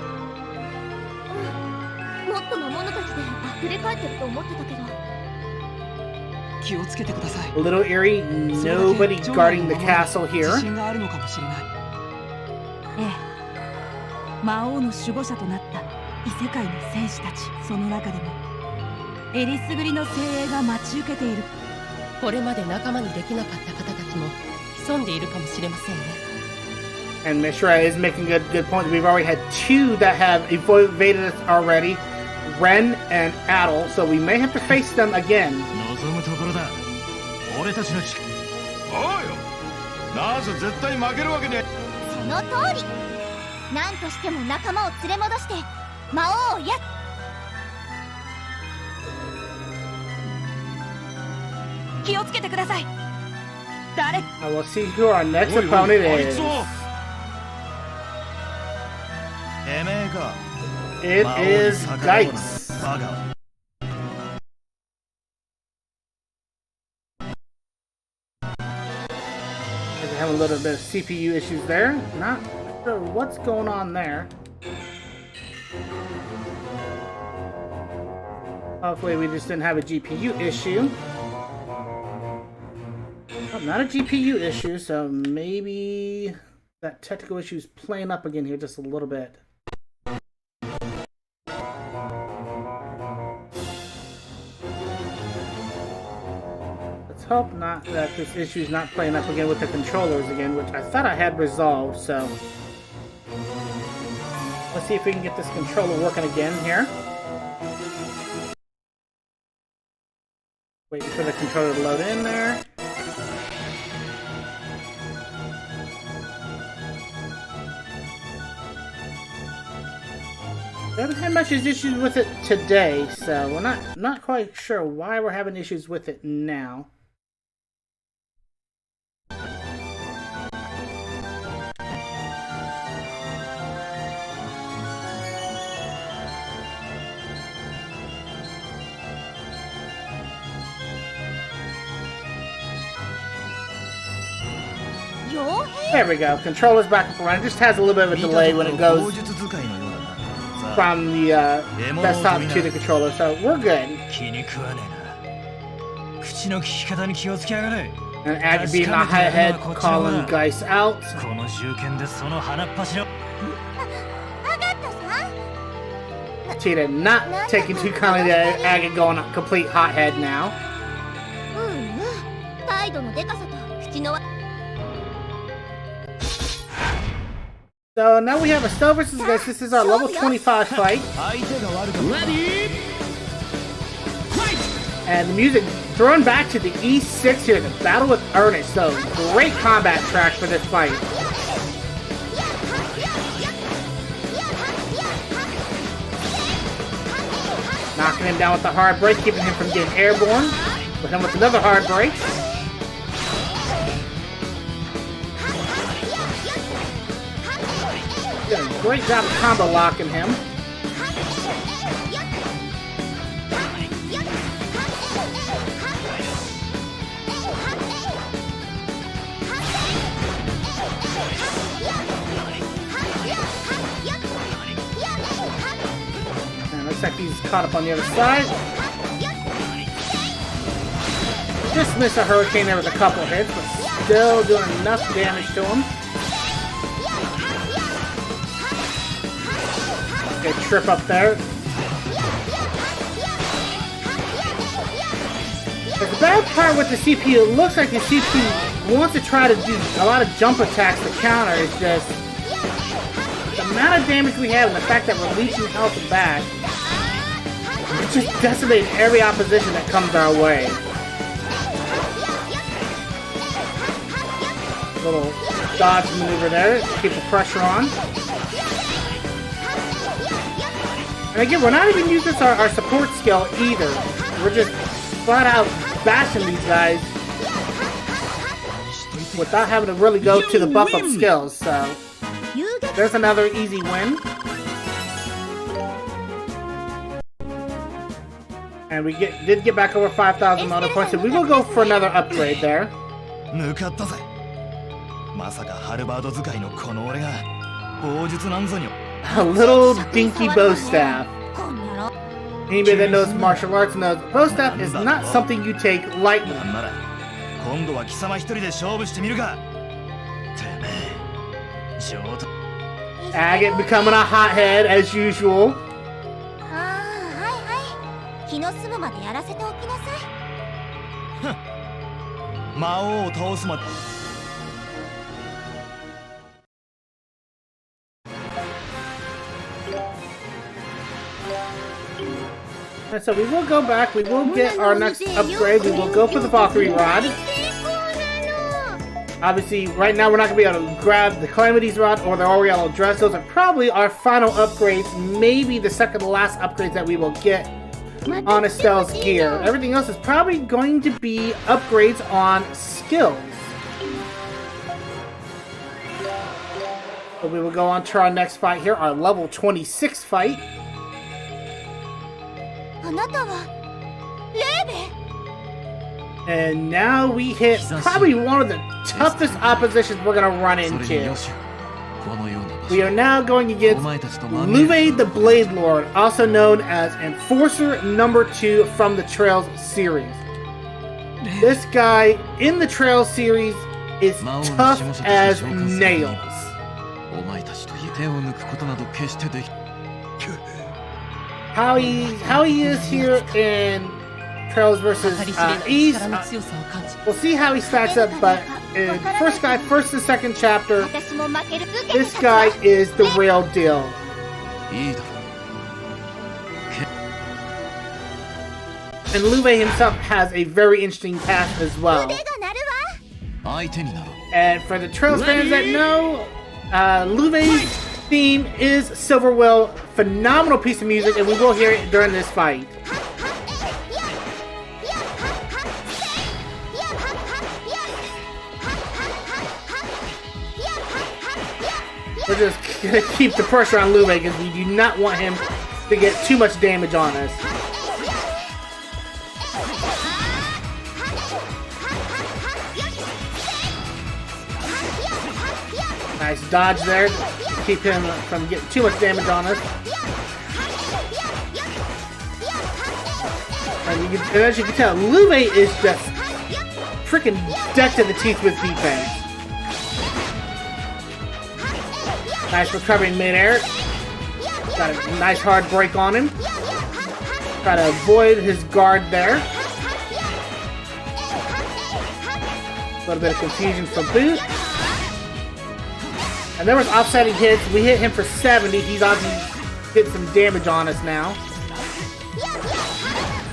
もっと魔物たちで溢れ返ってると思ってたけど。気をつけてください。 A little eerie, nobody guarding the castle here. 自信があるのかもしれない。ええ、魔王の守護者となった異世界の戦士たち、その中でもえりすぐりの精鋭が待ち受けている。これまで仲間にできなかった方たちも潜んでいるかもしれませんね。 And Mishra is making a good point. We've already had two that have evaded us already, Ren and Adel, so we may have to face them again. 望むところだ。俺たちの力。おいよ。なぜ絶対負けるわけね。その通り。何としても仲間を連れ戻して魔王をやっ。気をつけてください。誰？ I will see who our next opponent あい is. つを。てめえか。 It is Geist. We're having a little bit of CPU issues there. Not sure what's going on there. Hopefully we just didn't have a GPU issue. Oh, not a GPU issue, so maybe that technical issue is playing up again here just a little bit. Let's hope not that this issue is not playing up again with the controllers again, which I thought I had resolved, so let's see if we can get this controller working again here. Waiting for the controller to load in there. We haven't had much issues with it today, so we're not quite sure why we're having issues with it now. There we go. Controller's back up and running. It just has a little bit of a delay when it goes from the desktop to the controller, so we're good. And Aggie being the high head, calling Geist out. Cheetah not taking too kindly to Aggie going a complete hothead now. So now we have Estelles versus Geist. This is our level 25 fight. And the music thrown back to the E6 here, the battle with Ernest. So great combat track for this fight. Knocking him down with the hard break, keeping him from getting airborne. With him with another hard break. Doing a great job of combo locking him. And looks like he's caught up on the other side. Just missed a hurricane there with a couple hits, but still doing enough damage to him. Okay, trip up there. The bad part with the CPU, it looks like the CPU wants to try to do a lot of jump attacks to counter. It's just the amount of damage we have and the fact that we're leeching health back. just decimate every opposition that comes our way. Little dodge maneuver there, keep the pressure on. And again, we're not even using our support skill either. We're just flat out bashing these guys without having to really go to the buff up skills, so there's another easy win. And we did get back over 5,000 motor points, so we will go for another upgrade there. A little dinky bow staff. Anybody that knows martial arts knows bow staff is not something you take lightly. Agate becoming a hothead as usual. And so we will go back, we will get our next upgrade, we will go for the Valkyrie Rod. Obviously, right now we're not going to be able to grab the Calamity's Rod or the Oriental Dress. Those are probably our final upgrades, maybe the second to last upgrades that we will get on Estelles' gear. Everything else is probably going to be upgrades on skills. So we will go on to our next fight here, our level 26 fight. And now we hit probably one of the toughest oppositions we're going to run into. We are now going against Louve the Blade Lord, also known as Enforcer number 2 from the Trails series. This guy in the Trails series is tough as nails. How he is here in Trails versus East, we'll see how he stacks up, but in first and second chapter, this guy is the real deal. And Louve himself has a very interesting past as well. And for the Trails fans that know, Louve's theme is Silver Will. Phenomenal piece of music, and we will hear it during this fight. We're just gonna keep the pressure on Louve because we do not want him to get too much damage on us. Nice dodge there. Keep him from getting too much damage on us. And as you can tell, Louve is just freaking decked to the teeth with defense. Nice recovery in midair. Got a nice hard break on him. Try to avoid his guard there. A little bit of confusion for boot. And there was offsetting hits. We hit him for 70. He's obviously getting some damage on us now.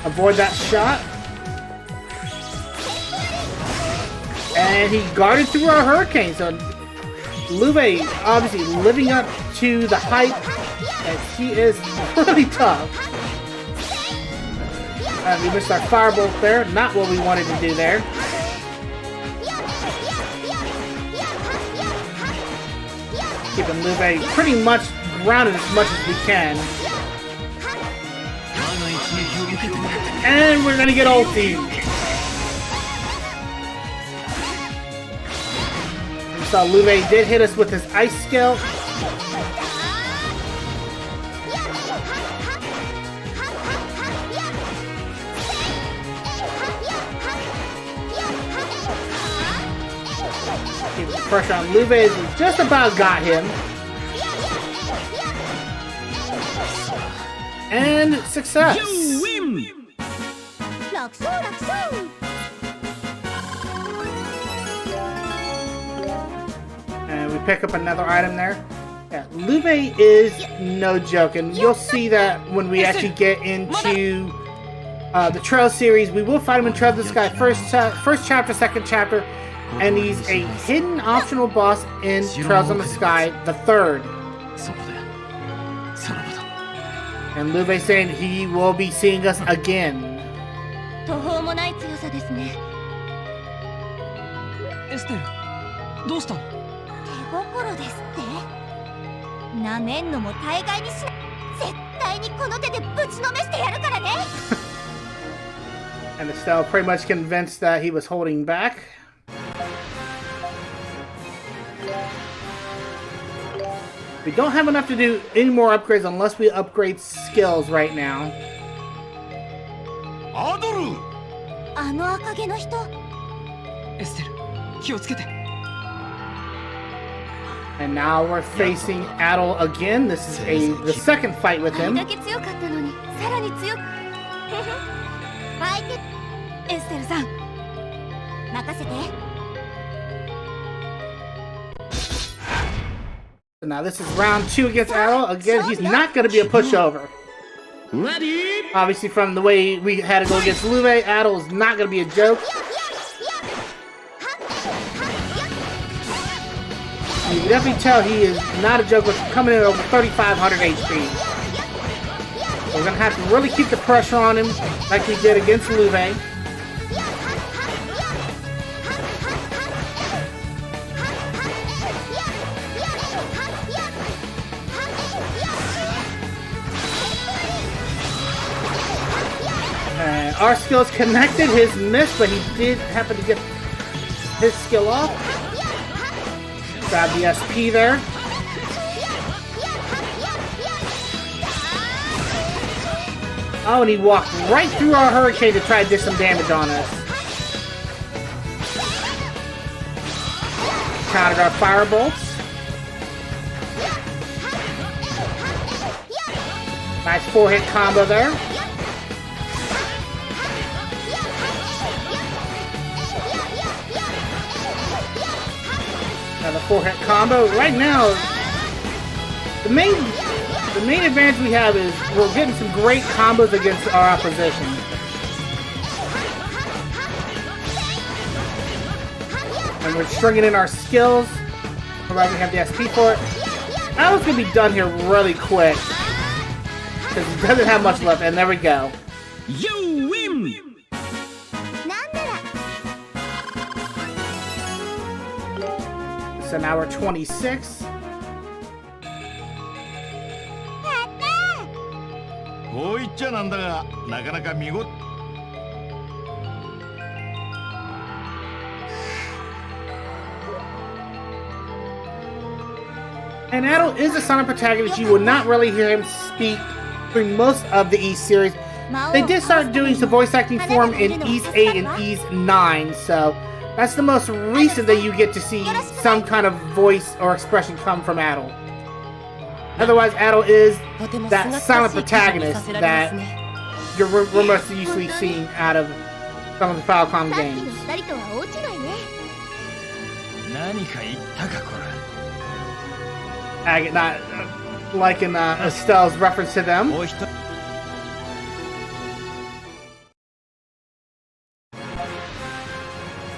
Avoid that shot. And he guarded through our hurricane. So Louve obviously living up to the hype. And he is really tough. We missed our firebolt there. Not what we wanted to do there. Keeping Louve pretty much grounded as much as we can. And we're gonna get ulti. We saw Louve did hit us with his ice skill. Keep the pressure on Louve as we just about got him. And success! And we pick up another item there. Yeah, Luve is no joke, and you'll see that when we actually get into the Trail series. We will fight him in Trail of the Sky first chapter, second chapter, and he's a hidden optional boss in Trails on the Sky, the third. And Luve saying he will be seeing us again. 途方もない強さですね。エステル、どうしたの？手心ですって？なめんのも大概にしない。絶対にこの手でぶちのめしてやるからね。And Estelles pretty much convinced that he was holding back. We don't have enough to do any more upgrades unless we upgrade skills right now. アドル。あの赤毛の人。エステル、気をつけて。And now we're facing Adel again. This is the second fight with あれ him. だけ強かったのに、さらに強く。相手、エステルさん、任せて。Now this is round 2 against Adel. Again, he's not going to be a pushover. Ready? Obviously, from the way we had to go against Luve, Adel is not going to be a joke. You can definitely tell he is not a joke with coming in over 3,500 HP. We're going to have to really keep the pressure on him like we did against Luve. Our skills connected, his miss, but he did happen to get his skill off. Grab the SP there. Oh, and he walked right through our hurricane to try to do some damage on us. Countered our fire bolts. Nice 4-hit combo there. The 4-hit combo. Right now, the main advantage we have is we're getting some great combos against our opposition. And we're stringing in our skills. Alright, we have the SP for it. Adel's gonna be done here really quick. Because he doesn't have much left, and there we go. You win. So now we're 26. こう言っちゃなんだが、なかなか見事。And Adel is a silent protagonist. You will not really hear him speak through most of the East series. They did start doing some voice acting for him in East 8 and East 9, so that's the most recent that you get to see some kind of voice or expression come from Adel. Otherwise, Adel is that silent protagonist that we're most usually seeing out of some of the Falcom games. 何か言ったかこら。Not like in Estelles' reference to them. もう一人。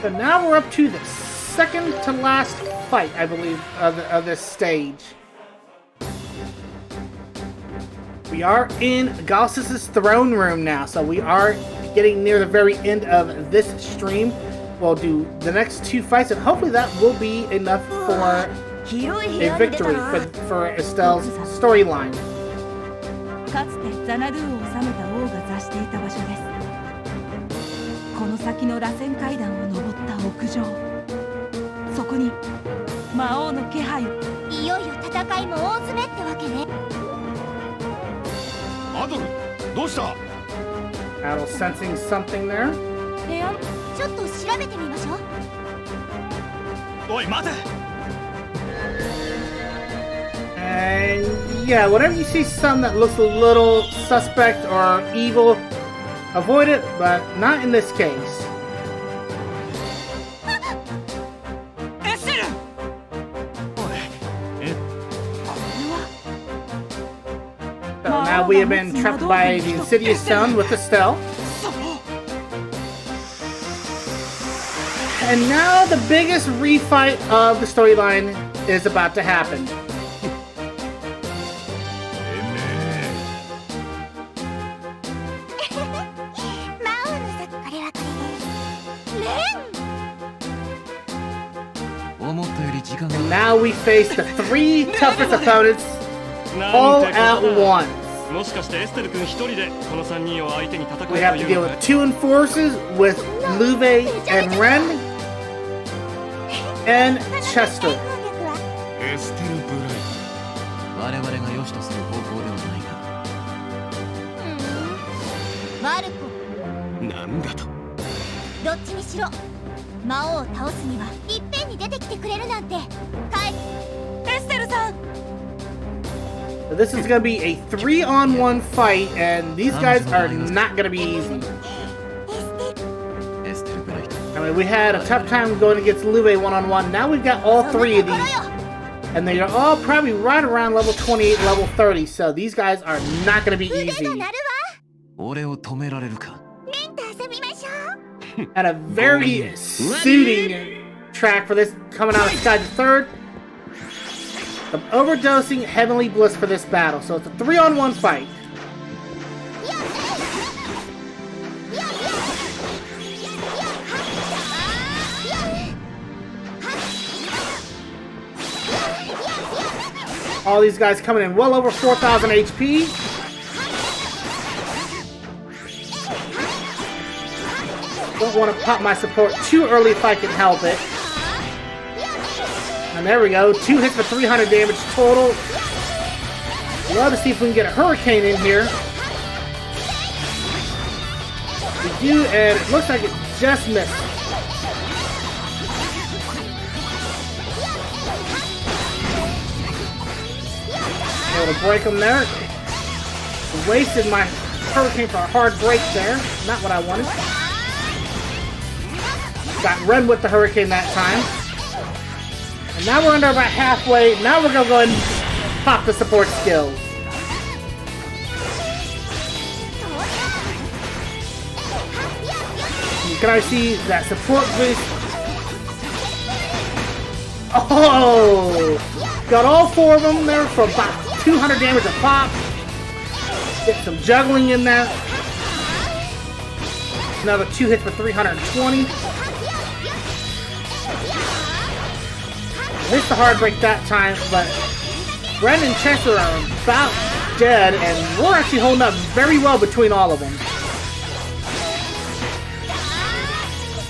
So now we're up to the second to last fight, I believe, of this stage. We are in Galsls' throne room now, so we are getting near the very end of this stream. We'll do the next 2 fights, and hopefully that will be enough for a victory for Estelles' storyline. かつてザナドゥを治めた王が座していた場所です。この先の螺旋階段を登った屋上、そこに魔王の気配。いよいよ戦いも大詰めってわけね。アドル、どうした？ Adel sensing something there. 部屋、ちょっと調べてみましょう。おい、待て。 And yeah, whenever you see something that looks a little suspect or evil, avoid it, but not in this case. エステル。おい、we have been trapped by the Insidious Stone with Estelle. And now the biggest refight of the storyline is about to happen. And now we face the 3 toughest opponents all at once. We have to deal with 2 enforcers with Luve and Ren and Chester. So this is going to be a 3-on-1 fight, and these guys are not going to be easy. I mean, we had a tough time going against Luve 1-on-1. Now we've got all 3 of these, and they are all probably right around level 28, level 30. So these guys are not going to be easy. And a very suiting track for this coming out of Sky the Third. Some overdosing Heavenly Bliss for this battle. So it's a 3-on-1 fight. All these guys coming in well over 4,000 HP. Don't want to pop my support too early if I can help it. And there we go. 2 hits for 300 damage total. Love to see if we can get a hurricane in here. We do, and it looks like it just missed. Able to break them there. Wasted my hurricane for a hard break there. Not what I wanted. Got Ren with the hurricane that time. And now we're under about halfway. Now we're going to go ahead and pop the support skills. You can already see that support boost. Oh! Got all 4 of them there for about 200 damage a pop. Get some juggling in there. Another 2 hits for 320. Missed the hard break that time, but Ren and Chester are about dead, and we're actually holding up very well between all of them.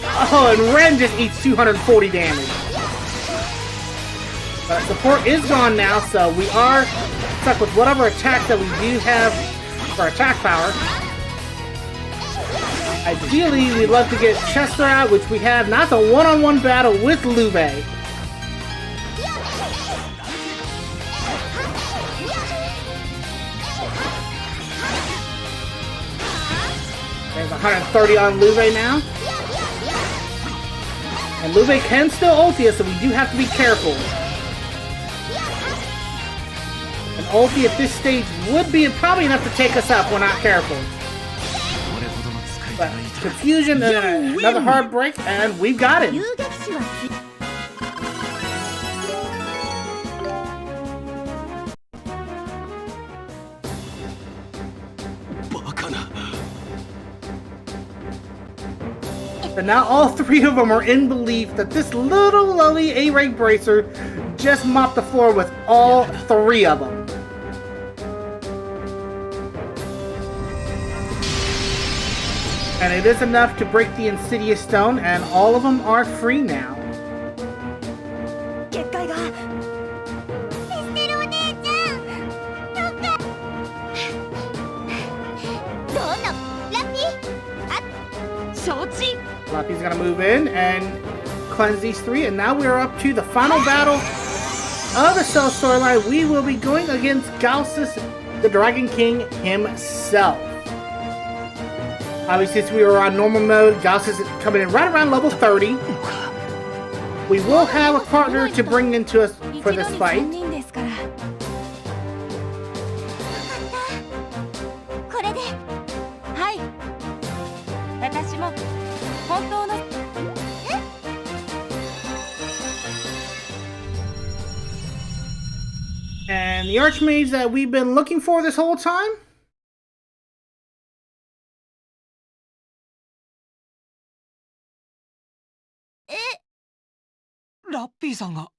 Oh, and Ren just eats 240 damage. But support is gone now, so we are stuck with whatever attack that we do have for attack power. Ideally, we'd love to get Chester out, which we have. Now it's a 1-on-1 battle with Luve. There's 130 on Luve now. And Luve can still ulti us, so we do have to be careful. An ulti at this stage would be probably enough to take us up. We're not careful. But confusion and another hard break, and we've got it. But now all 3 of them are in belief that this little lowly A-rank Bracer just mopped the floor with all 3 of them. And it is enough to break the Insidious Stone, and all of them are free now. Luffy's gonna move in and cleanse these 3, and now we're up to the final battle of the Estelles storyline. We will be going against Galsls the Dragon King himself. Obviously, since we were on normal mode, Galsls is coming in right around level 30. We will have a partner to bring into us for this fight. 私も本当の And the archmage that we've been looking for this whole time? ラッピーさんが。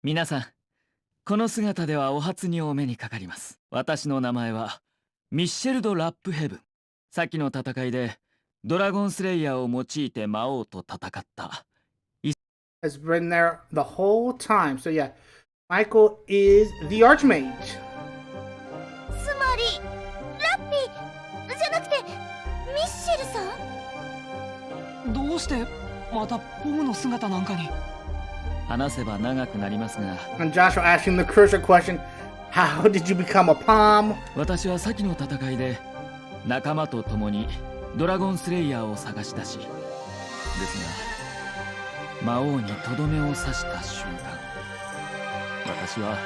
皆さん、この姿ではお初にお目にかかります。私の名前はミッシェル・ド・ラップヘブン。先の戦いでドラゴンスレイヤーを用いて魔王と戦った。Has been there the whole time. So yeah, Michael is the archmage. つまりラッピーじゃなくてミッシェルさん。どうしてまたポムの姿なんかに。話せば長くなりますが、 And Joshua asking the crucial question, how did you become a palm? 私は先の戦いで仲間と共にドラゴンスレイヤーを探し出し、ですが魔王にとどめを刺した瞬間、私は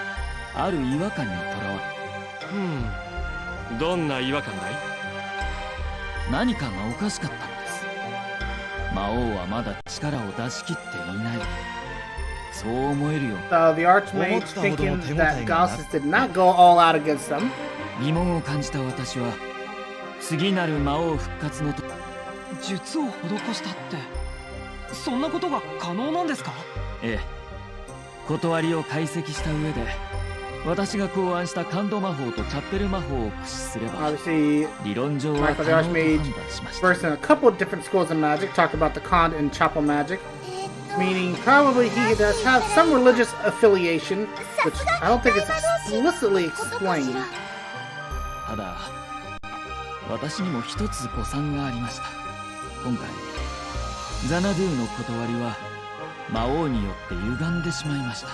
ある違和感にとらわれ、どんな違和感だい？何かがおかしかったのです。魔王はまだ力を出し切っていない、そう思えるよ。 So the archmage thinking that Galsls did not go all out against them. 疑問を感じた私は次なる魔王復活のと術を施したって、そんなことが可能なんですか？ええ、断りを解析した上で私が考案した感動魔法とチャッペル魔法を駆使すれば Obviously, 理論上は Michael 可 the 能と判 archmage 断しました。 versed in a couple of different schools of magic, talked about the Khan and Chapel magic, meaning probably he does have some religious affiliation, which I don't think is explicitly explained. ただ私にも一つ誤算がありました。今回ザナドゥの断りは魔王によって歪んでしまいました。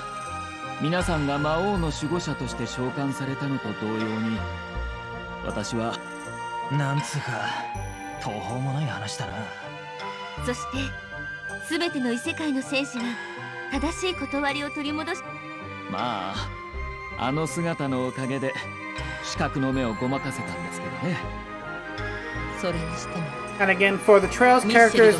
皆さんが魔王の守護者として召喚されたのと同様に、私はなんつうか途方もない話だな。そして全ての異世界の戦士が正しい断りを取り戻し、まああの姿のおかげで視覚の目をごまかせたんですけどね。それにしても And again, for the Trails characters,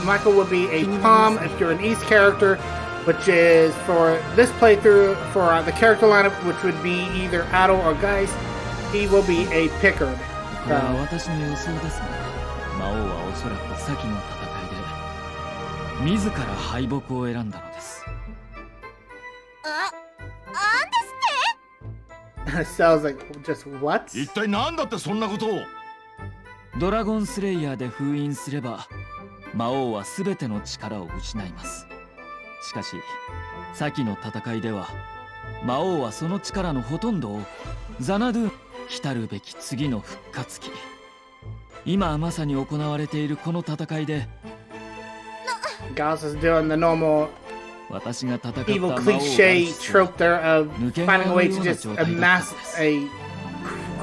Michael would be a palm if you're an East character, which is for this playthrough, for the character lineup, which would be either Addo or Geist, he will be a Pickard. これは私の予想ですが、魔王はおそらく先の戦いで自ら敗北を選んだのです。Sounds like just what? 一体何だってそんなことを。ドラゴンスレイヤーで封印すれば魔王は全ての力を失います。しかし先の戦いでは魔王はその力のほとんどをザナドゥ来るべき次の復活期、今まさに行われているこの戦いで Galsls is doing the normal 私が戦った魔 evil 王を cliche trope there of finding a way to just amass a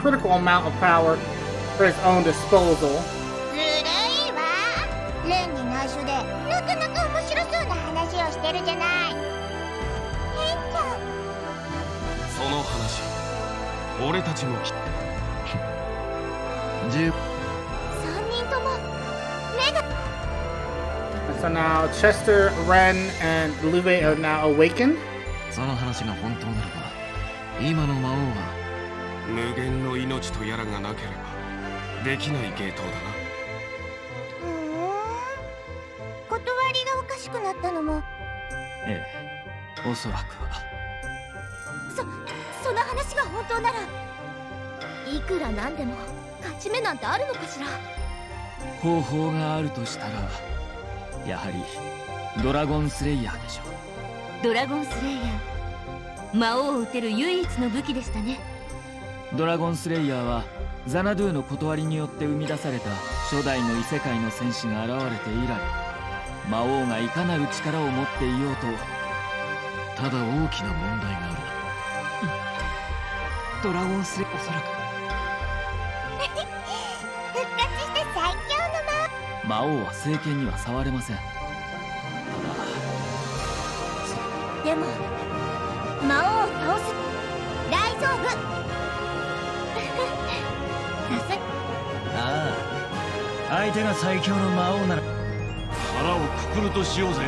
critical amount of power for his own disposal. ずるいわ。レンに内緒でなかなか面白そうな話をしてるじゃない。変ちゃん。その話、俺たちも10 3人とも目が。So now Chester, Ren, and Luve are now awakened. その話が本当ならば今の魔王は無限の命とやらがなければできない芸当だな。断りがおかしくなったのも。ええ、おそらくは。その話が本当なら、いくらなんでも勝ち目なんてあるのかしら。方法があるとしたらやはりドラゴンスレイヤーでしょう。ドラゴンスレイヤー、魔王を撃てる唯一の武器でしたね。ドラゴンスレイヤーはザナドゥの断りによって生み出された初代の異世界の戦士が現れて以来、魔王がいかなる力を持っていようとただ大きな問題がある。ドラゴンスレイヤー、おそらく復活して最強の魔王は聖剣には触れません。ただでも魔王を倒す。大丈夫。相手が最強の魔王なら腹をくくるとしようぜ。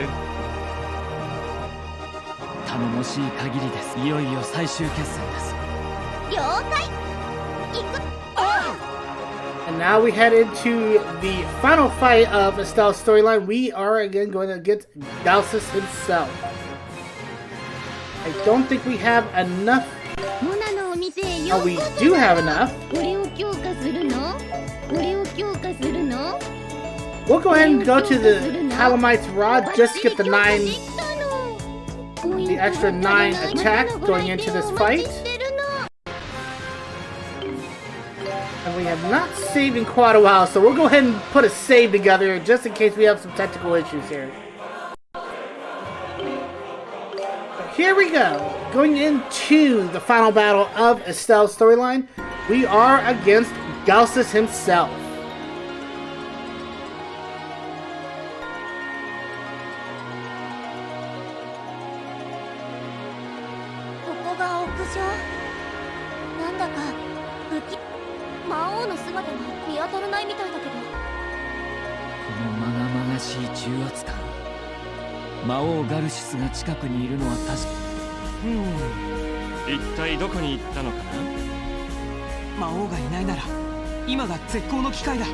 頼もしい限りです。いよいよ最終決戦です。了解。行く。 And now we head into the final fight of Estelles storyline. We are again going to get Galsls himself. I don't think we have enough. モナのお店へ Oh, we do have enough. これを強化するの？これを強化するの？ We'll go ahead and go to the Calamite's Rod just to get the extra 9 attack going into this fight. And we have not saved in quite a while, so we'll go ahead and put a save together just in case we have some technical issues here. Here we go. Going into the final battle of Estelles storyline, we are against Galsls himself. Garsls 魔王ガルシスが近くにいるのは確か。一体どこに行ったのかな。魔王がいないなら今が絶好の機会だ。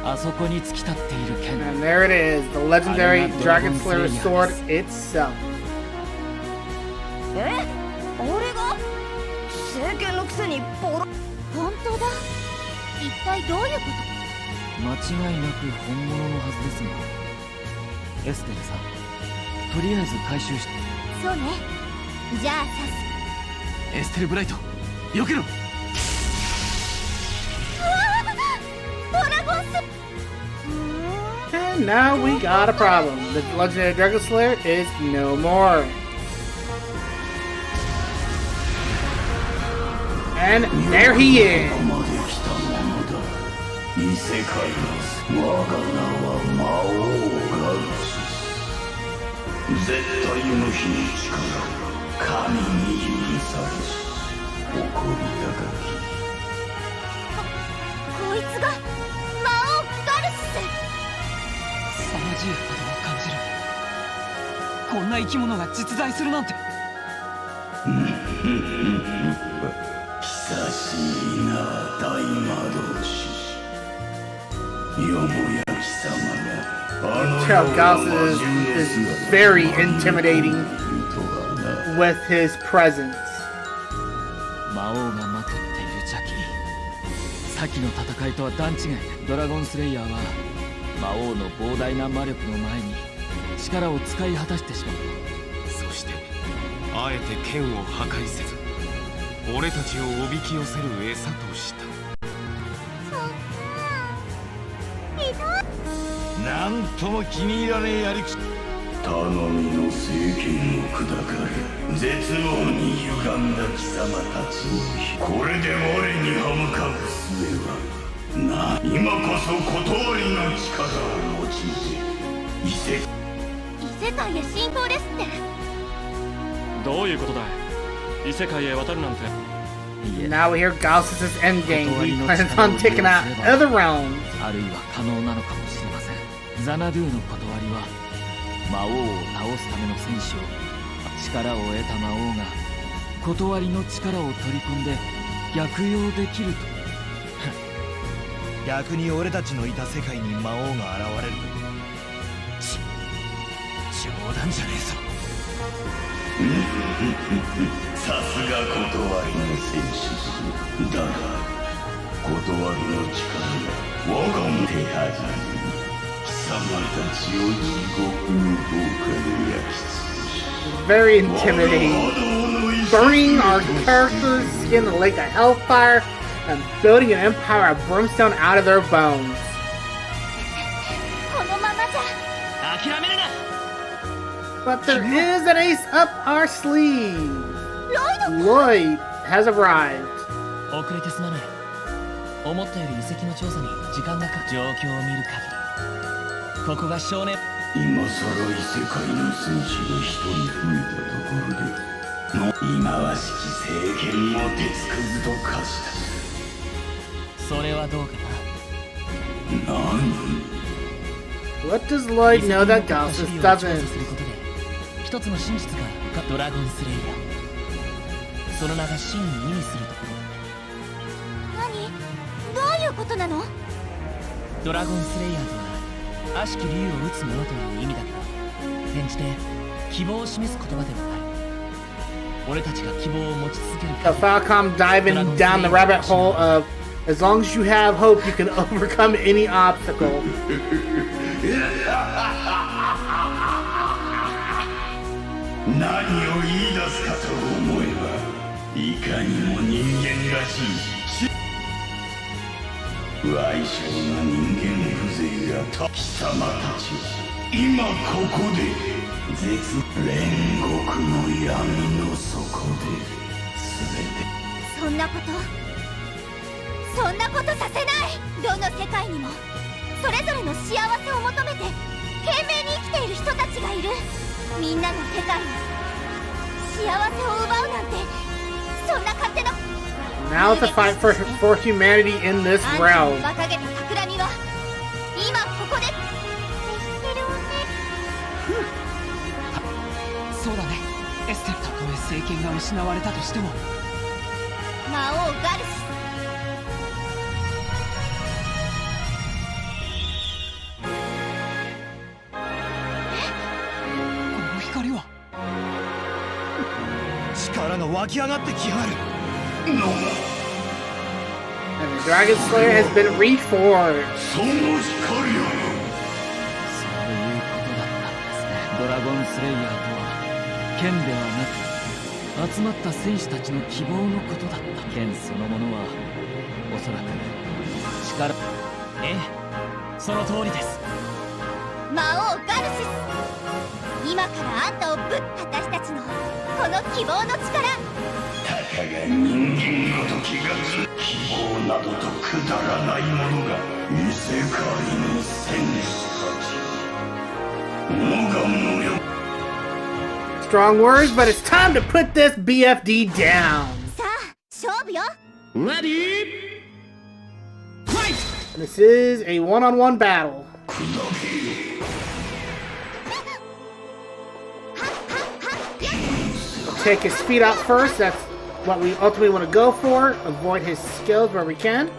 あそこに突き立っている剣。 And there it is, the legendary Dragon Slayer sword itself. 俺が聖剣のくせにボロ。本当だ。一体どういうこと？間違いなく本物のはずですが、エステルさん、とりあえず回収して。そうね。じゃあエステルブライト、避けろ。ドラゴンス。And now we got a problem. The legendary Dragon Slayer is no more. And there he is. 異世界の我が名は魔王ガルシス。絶対の火の力神に許されし誇り高き。こいつが魔王ガルシス。凄まじい波動を感じる。こんな生き物が実在するなんて。久しいな大魔導士。よもや貴様が。Tell Galsls is very intimidating with his presence. 魔王がまとっている邪気。先の戦いとは段違いで、ドラゴンスレイヤーは魔王の膨大な魔力の前に力を使い果たしてしまう。そしてあえて剣を破壊せず、俺たちをおびき寄せる餌とした。なんとも気に入らねえやり口。頼みの聖剣を砕かれ絶望に歪んだ貴様たちの日、これで我に歯向かう術は今こそ断りの力を用いて異世界へ侵攻ですって。どういうことだ。異世界へ渡るなんて。 Now we hear Galsls' endgame. He plans on taking out other realms. あるいは可能なのかもしれません。ザナドゥの断りは魔王を倒すための戦士を、力を得た魔王が断りの力を取り込んで逆用できると。逆に俺たちのいた世界に魔王が現れる。冗談じゃねえぞ。さすが断りの戦士だが、断りの力が我が手はずに貴様たちを地獄の廊下で焼き尽くし。Very intimidating. Burning our characters' skin in the lake of hellfire and building an empire of brimstone out of their bones. このままじゃ。諦めるな。 But there is an ace up our sleeve. Lloyd has arrived. 遅れてすまない。思ったより遺跡の調査に時間がかかる。状況を見る限り、ここが少年。今さら異世界の戦士が一人増えたところでの忌まわしき政権を鉄くずと化した。それはどうかな。何 What does Lloyd know that Galsls する doesn't? ことで一つの真実がドラゴンスレイヤー。その名が真に意味するところ。何？どういうことなの？ドラゴンスレイヤーとは悪しき竜を撃つ者という意味だけど、転じて希望を示す言葉ではある。俺たちが希望を持ち続ける So Falcom diving down the rabbit hole of as long as you have hope, you can overcome any obstacle. 何を言い出すかと思えば、いかにも人間らしい矮小な人間風情が貴様たちは今ここで絶煉獄の闇の底で全てそんなことさせない。どの世界にもそれぞれの幸せを求めて懸命に生きている人たちがいる。みんなの世界に幸せを奪うなんて、そんな勝手な。 Now it's a fight for humanity in this あんた realm. の馬鹿げた企みは今ここで消してるわね。そうだね。エステル、たとえ政権が失われたとしても魔王ガルシこの光は力が湧き上がってきやがる。 And the Dragon Slayer has been reformed. その光をそういうことだったんですね。ドラゴンスレイヤーとは剣ではなく集まった戦士たちの希望のことだった。剣そのものはおそらく力。ええ、その通りです。魔王ガルシス、今からあんたをぶっ私たちのこの希望の力。たかが人間ごときが希望などとくだらないものが異世界の戦士たち我が無力 Strong words, but it's time to put this BFD down. さあ勝負よ。 Ready? Fight! This is a one-on-one battle. Take his feet out first. That's what we ultimately want to go for. Avoid his skills where we can.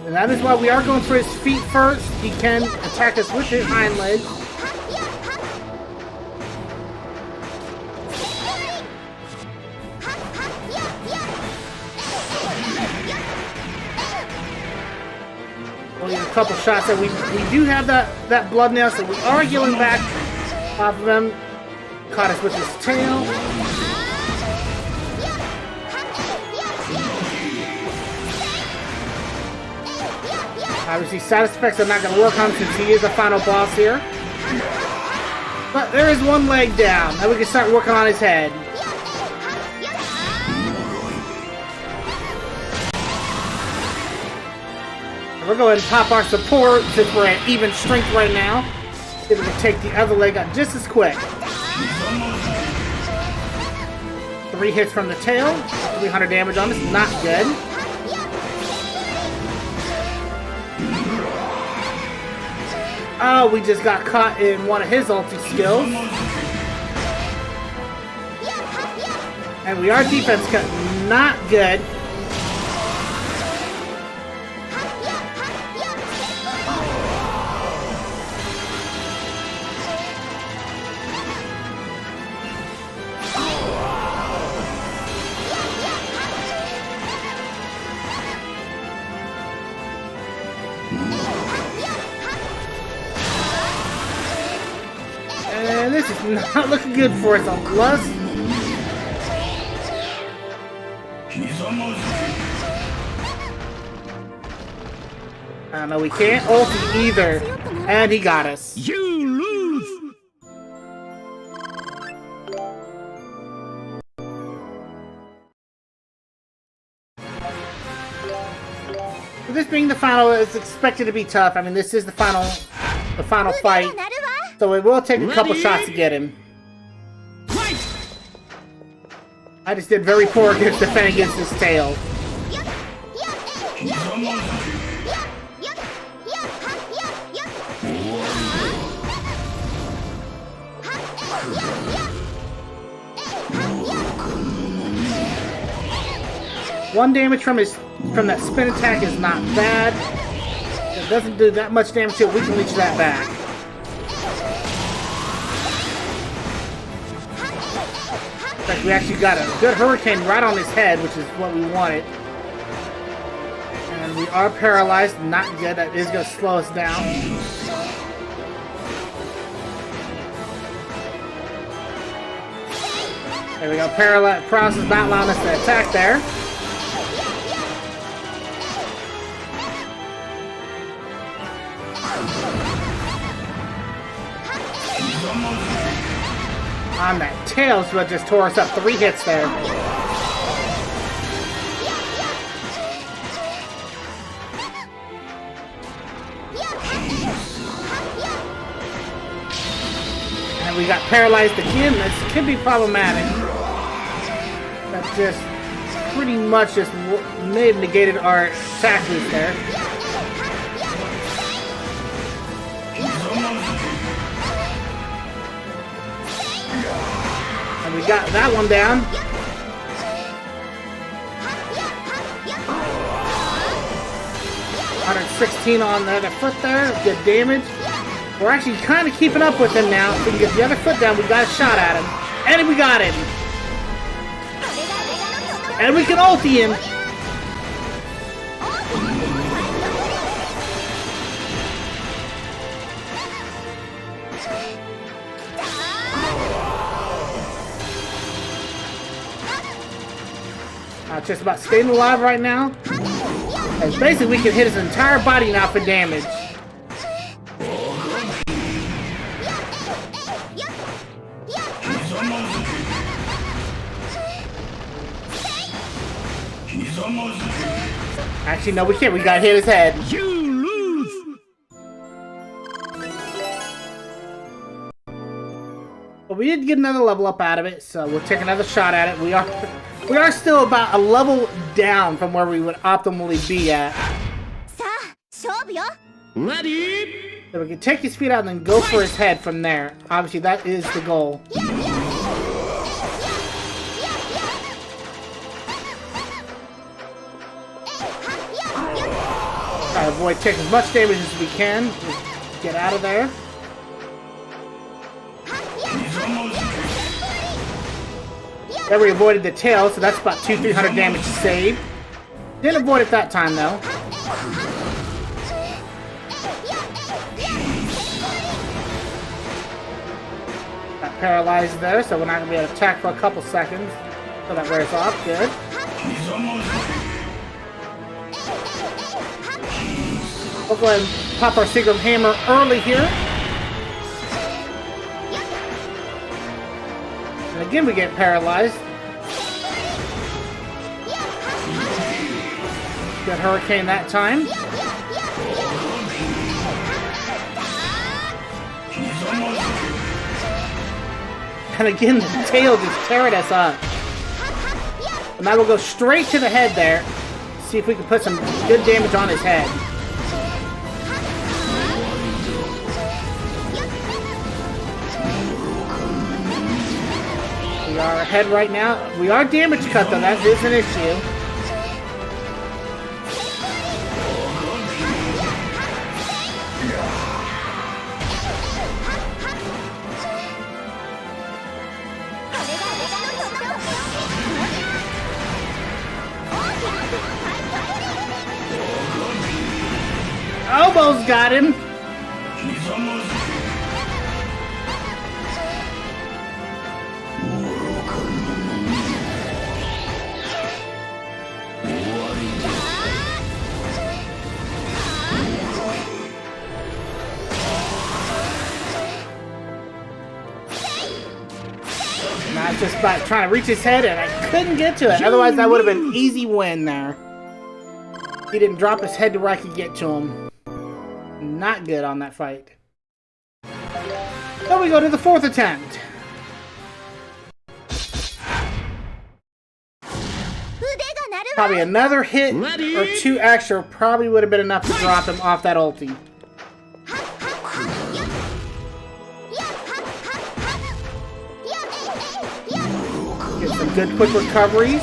And that is why we are going for his feet first. He can attack us with his hind legs. Only a couple shots that we do have that blood now, so we are healing back off of him. Caught us with his tail. Obviously, side effects are not going to work on him since he is the final boss here. But there is one leg down. Now we can start working on his head. We're going to pop our support since we're at even strength right now. Then we can take the other leg out just as quick. 3 hits from the tail. 300 damage on this. Not good. Oh, we just got caught in one of his ulti skills. And we are defense cut. Not good. And this is not looking good for us on plus. No, we can't ulti either. And he got us. You lose! This being the final is expected to be tough. I mean, this is the final fight. なるわ。So it will take a couple shots to get him. I just did very poor against defending against his tail. One damage from that spin attack is not bad. It doesn't do that much damage to it. We can reach that back. In fact, we actually got a good hurricane right on his head, which is what we wanted. And we are paralyzed. Not good. That is going to slow us down. There we go. Paralysis not allowing us to attack there. On that tails, but just tore us up 3 hits there. And we got paralyzed again. This could be problematic. That just pretty much just negated our attack boost there. And we got that one down. 116 on the other foot there. Good damage. We're actually kind of keeping up with him now. If we can get the other foot down, we got a shot at him. And we got him. And we can ulti him. Just about staying alive right now. And basically we can hit his entire body now for damage. Actually, no, we can't. We gotta hit his head. You lose. But we did get another level up out of it, so we'll take another shot at it. We are still about a level down from where we would optimally be at. Ready? So we can take his feet out and then go for his head from there. Obviously, that is the goal. Try to avoid taking as much damage as we can. Just get out of there. Then we avoided the tail, so that's about 200-300 damage saved. Didn't avoid it that time, though. Got paralyzed there, so we're not going to be able to attack for a couple seconds. So that wears off. Good. We'll go ahead and pop our Secret Hammer early here. And again, we get paralyzed. Good hurricane that time. And again, the tail just tearing us up. And now we'll go straight to the head there. See if we can put some good damage on his head. We are ahead right now. We are damage cut though, that is an issue. Almost got him. I was just about trying to reach his head and I couldn't get to it. Otherwise, that would have been an easy win there. He didn't drop his head to where I could get to him. Not good on that fight. Then we go to the 4th attempt. Probably another hit or 2 extra probably would have been enough to drop him off that ulti. Get some good quick recoveries.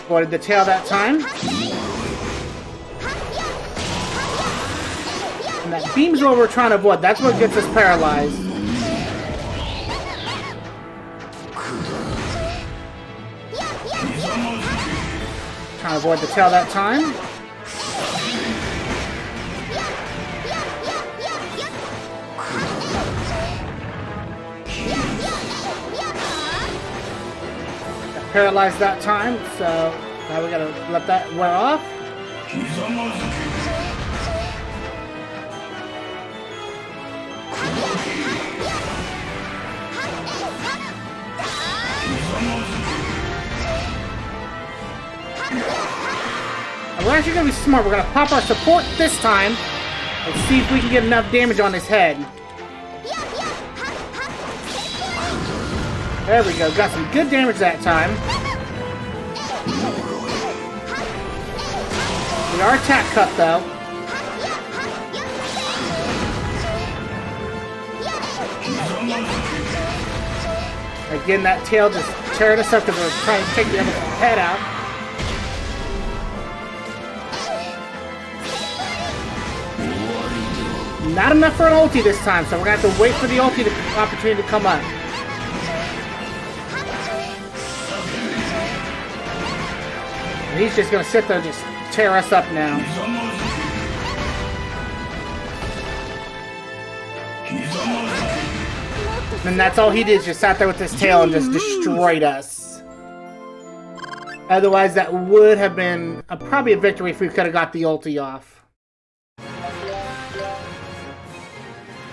Avoided the tail that time. And that beam's what we're trying to avoid. That's what gets us paralyzed. Trying to avoid the tail that time. Got paralyzed that time, so now we gotta let that wear off. And we're actually gonna be smart. We're gonna pop our support this time and see if we can get enough damage on his head. There we go. Got some good damage that time. We are attack cut though. Again, that tail just tearing us up because we're trying to take the other head out. Not enough for an ulti this time, so we're gonna have to wait for the ulti opportunity to come up. And he's just gonna sit there and just tear us up now. And that's all he did, just sat there with his tail and just destroyed us. Otherwise, that would have been probably a victory if we could have got the ulti off.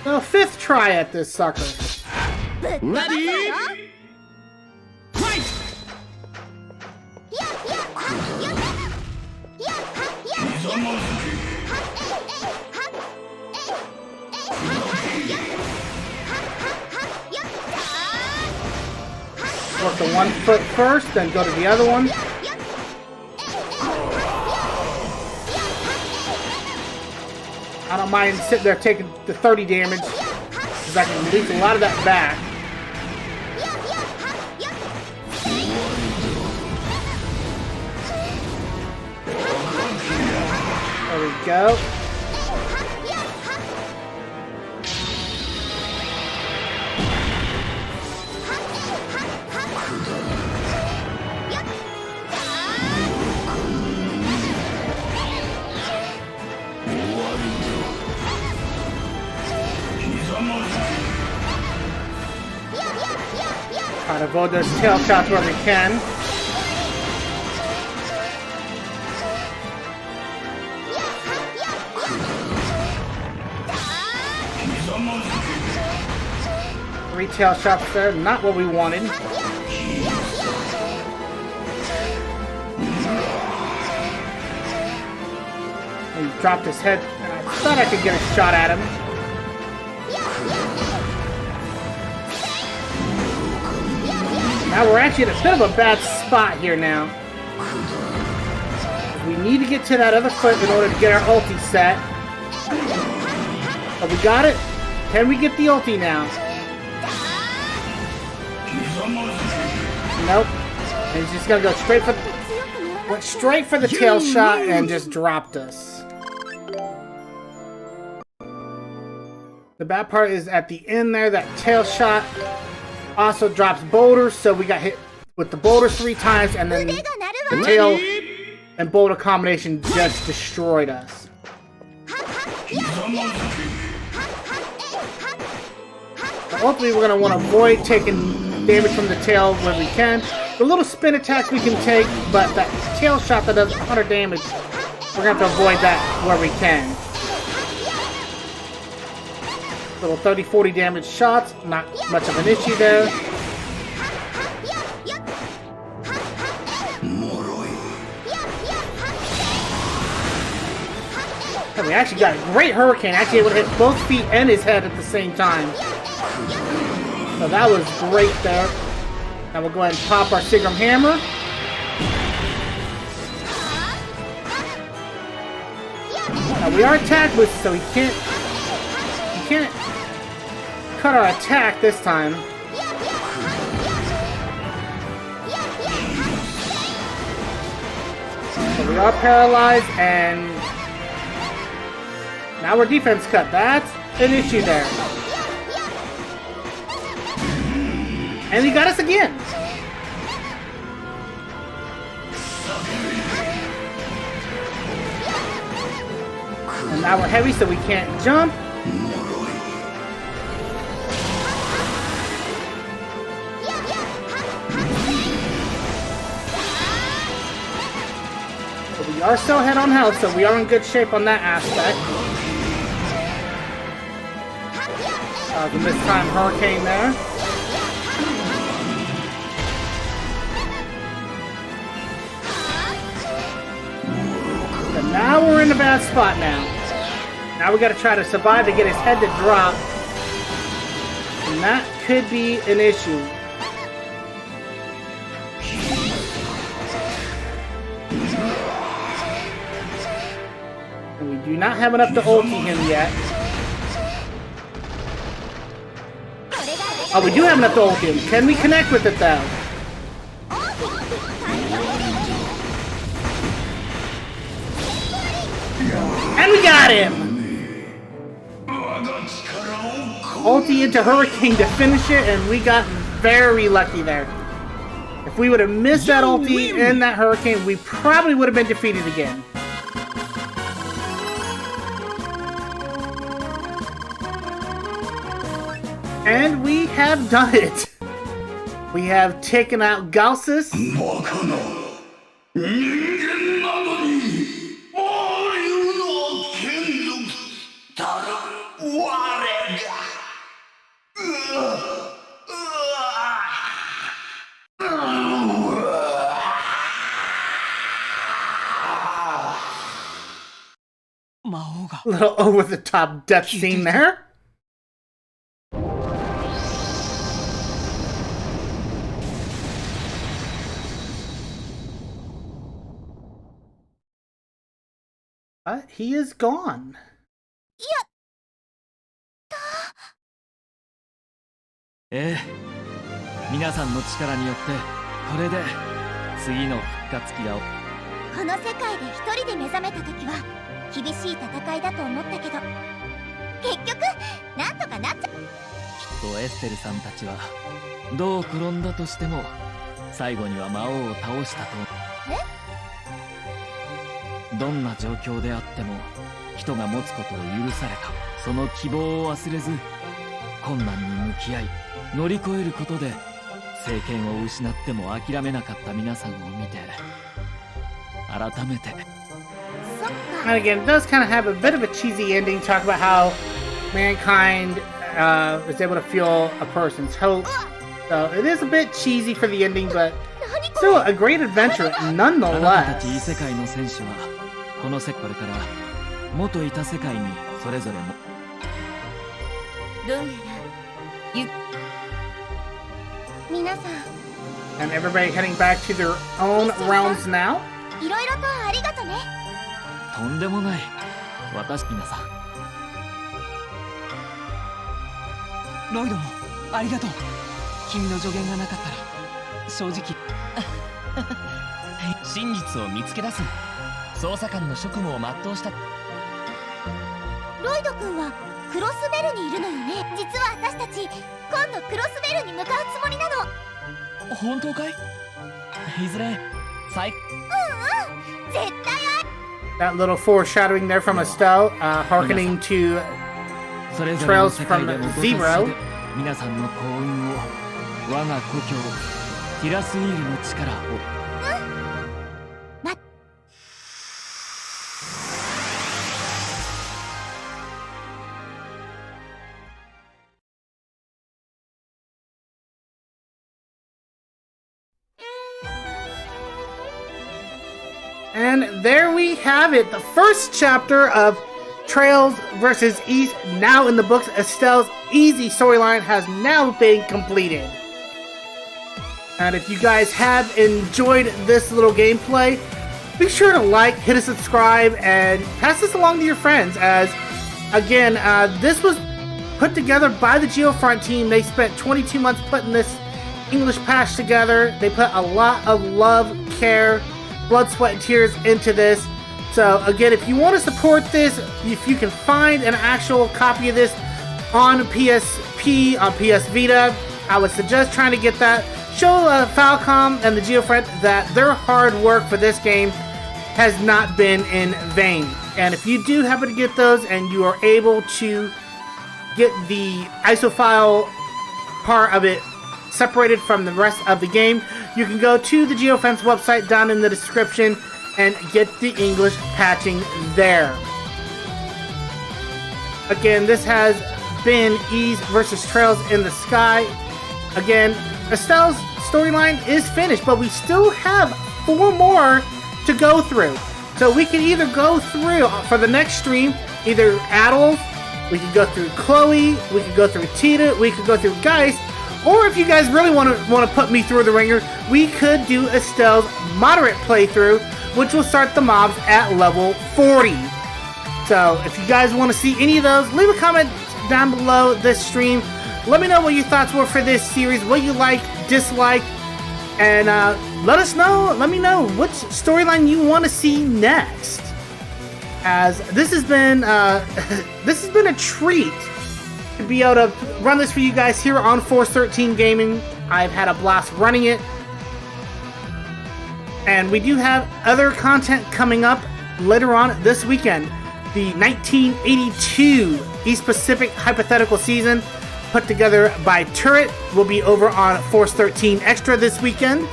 So, 5th try at this sucker. Ready? Fight! Work the 1 foot first, then go to the other one. I don't mind sitting there taking the 30 damage, because I can release a lot of that back. There we go. Try to avoid those tail shots where we can. Three tail shots there, not what we wanted. He dropped his head, and I thought I could get a shot at him. Now we're actually in a bit of a bad spot here now. We need to get to that other foot in order to get our ulti set. But we got it. Can we get the ulti now? Nope. And he's just gonna go straight for went straight for the tail shot and just dropped us. The bad part is at the end there, that tail shot also drops boulders, so we got hit with the boulders 3 times, and then the tail and boulder combination just destroyed us. But ultimately, we're going to want to avoid taking damage from the tail when we can. The little spin attacks we can take, but that tail shot that does 100 damage, we're going to have to avoid that where we can. Little 30-40 damage shots, not much of an issue there. And we actually got a great hurricane, actually able to hit both feet and his head at the same time. So that was great there. Now we'll go ahead and pop our Sigram Hammer. Now we are attack boosted, so he can't cut our attack this time. So we are paralyzed, and now we're defense cut. That's an issue there. And he got us again. And now we're heavy, so we can't jump. But we are still head on health, so we are in good shape on that aspect. The this time hurricane there. But now we're in a bad spot now. Now we got to try to survive to get his head to drop. And that could be an issue. And we do not have enough to ulti him yet. Oh, we do have enough to ult him. Can we connect with it though? And we got him! Ulti into Hurricane to finish it, and we got very lucky there. If we would have missed that ulti and that Hurricane, we probably would have been defeated again. And we have done it. We have taken out Galsls. Little over-the-top death scene there. But he is gone. Eh, 皆さんの力によってこれで次の復活期が。この世界で一人で目覚めた時は厳しい戦いだと思ったけど、結局なんとかなっちゃう。きっとエステルさんたちはどう転んだとしても最後には魔王を倒したと。どんな状況であっても人が持つことを許された、その希望を忘れず困難に向き合い乗り越えることで政権を失っても諦めなかった皆さんを見て改めて。And again, it does kind of have a bit of a cheesy ending. Talk about how mankind is able to feel a person's hope. So it is a bit cheesy for the ending, but still a great adventure nonetheless. 異世界の戦士はこの世界から元いた世界にそれぞれも。どうやら皆さん。And everybody heading back to their own realms now. いろいろとありがとね。とんでもない。私皆さん。ロイドもありがとう。君の助言がなかったら正直真実を見つけ出す捜査官の職務を全うした。ロイド君はクロスベルにいるのよね。実は私たち今度クロスベルに向かうつもりなの。本当かい？いずれ最。絶対。 That little foreshadowing there from Estelles, hearkening to trails from Zero. 皆さんの幸運を我が故郷ティラスイールの力を。And there we have it, the first chapter of Trails versus East now in the books. Estelles' easy storyline has now been completed. And if you guys have enjoyed this little gameplay, be sure to like, hit a subscribe, and pass this along to your friends. As again, this was put together by the Geofront team. They spent 22 months putting this English patch together. They put a lot of love, care, blood, sweat, and tears into this. So again, if you want to support this, if you can find an actual copy of this on PSP, on PS Vita, I would suggest trying to get that. Show Falcom and the Geofront that their hard work for this game has not been in vain. And if you do happen to get those and you are able to get the ISO file part of it separated from the rest of the game, you can go to the Geofront's website down in the description and get the English patching there. Again, this has been Ease versus Trails in the Sky. Again, Estelles' storyline is finished, but we still have 4 more to go through. So we can either go through, for the next stream, either Estelles, we could go through Chloe, we could go through Tita, we could go through Geist, or if you guys really want to put me through the ringer, we could do Estelles' moderate playthrough, which will start the mobs at level 40. So if you guys want to see any of those, leave a comment down below this stream. Let me know what your thoughts were for this series, what you like, dislike, and let us know. Let me know which storyline you want to see next. As this has been a treat to be able to run this for you guys here on F13 Gaming. I've had a blast running it, and we do have other content coming up later on this weekend. The 1982 East Pacific Hypothetical Season, put together by Turret, will be over on Force 13 Extra this weekend.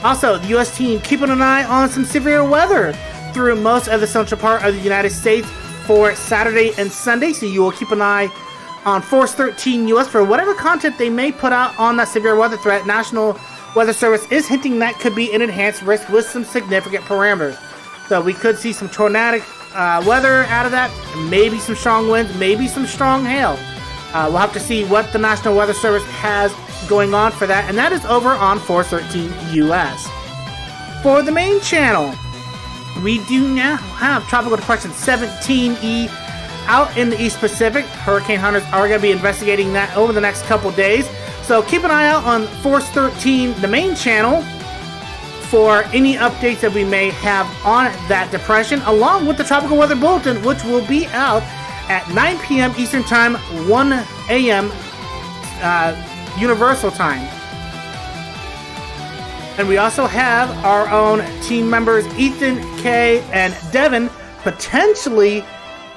Also, the US team keeping an eye on some severe weather through most of the central part of the United States for Saturday and Sunday, so you will keep an eye on Force 13 US for whatever content they may put out on that severe weather threat. National Weather Service is hinting that could be an enhanced risk with some significant parameters. So we could see some tornadic weather out of that, maybe some strong winds, maybe some strong hail. We'll have to see what the National Weather Service has going on for that, and that is over on Force 13 US. For the main channel, we do now have Tropical Depression 17E out in the East Pacific. Hurricane hunters are going to be investigating that over the next couple days. So keep an eye out on Force 13, the main channel, for any updates that we may have on that depression, along with the Tropical Weather Bulletin, which will be out at 9 p.m. Eastern Time, 1 a.m. Universal Time. And we also have our own team members, Ethan, Kay, and Devin, potentially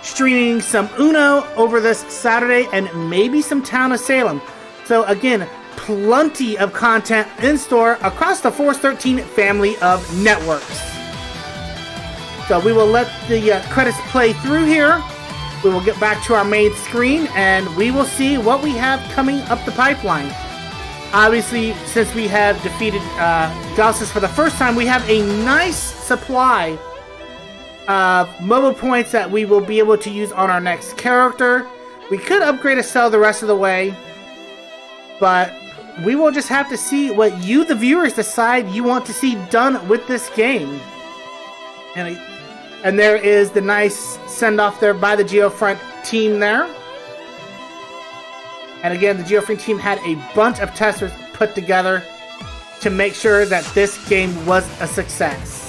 streaming some Uno over this Saturday and maybe some Town of Salem. So again, plenty of content in store across the Force 13 family of networks. So we will let the credits play through here. We will get back to our main screen and we will see what we have coming up the pipeline. Obviously, since we have defeated Galsls for the first time, we have a nice supply of mobile points that we will be able to use on our next character. We could upgrade Estelles the rest of the way, but we will just have to see what you, the viewers, decide you want to see done with this game. And there is the nice send-off there by the Geofront team there. And again, the Geofront team had a bunch of testers put together to make sure that this game was a success.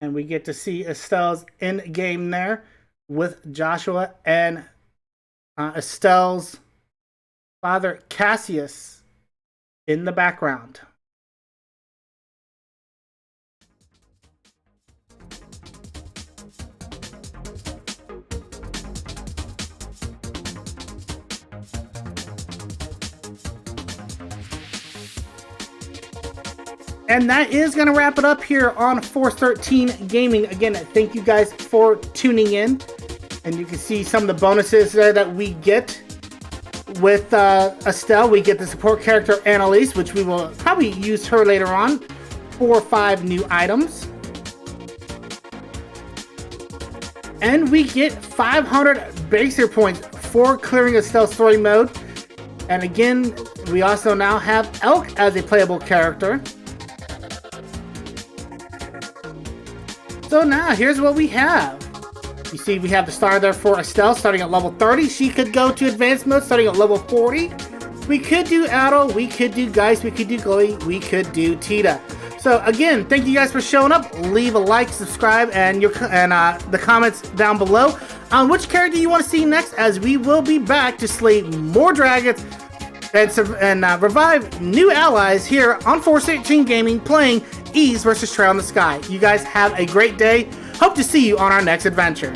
And we get to see Estelles in game there with Joshua and Estelles' father Cassius in the background. And that is going to wrap it up here on Force 13 Gaming. Again, thank you guys for tuning in. And you can see some of the bonuses there that we get with Estelle. We get the support character Estelles, which we will probably use her later on. 4 or 5 new items. And we get 500 Bracer points for clearing Estelles Story mode. And again, we also now have Elk as a playable character. So now, here's what we have. You see, we have the star there for Estelle starting at level 30. She could go to advanced mode starting at level 40. We could do Adol, we could do Geist, we could do Glowy, we could do Tita. So again, thank you guys for showing up. Leave a like, subscribe, and the comments down below on which character you want to see next, as we will be back to slay more dragons and revive new allies here on F13 Gaming, playing Ys vs Trail in the Sky. You guys have a great day. Hope to see you on our next adventure.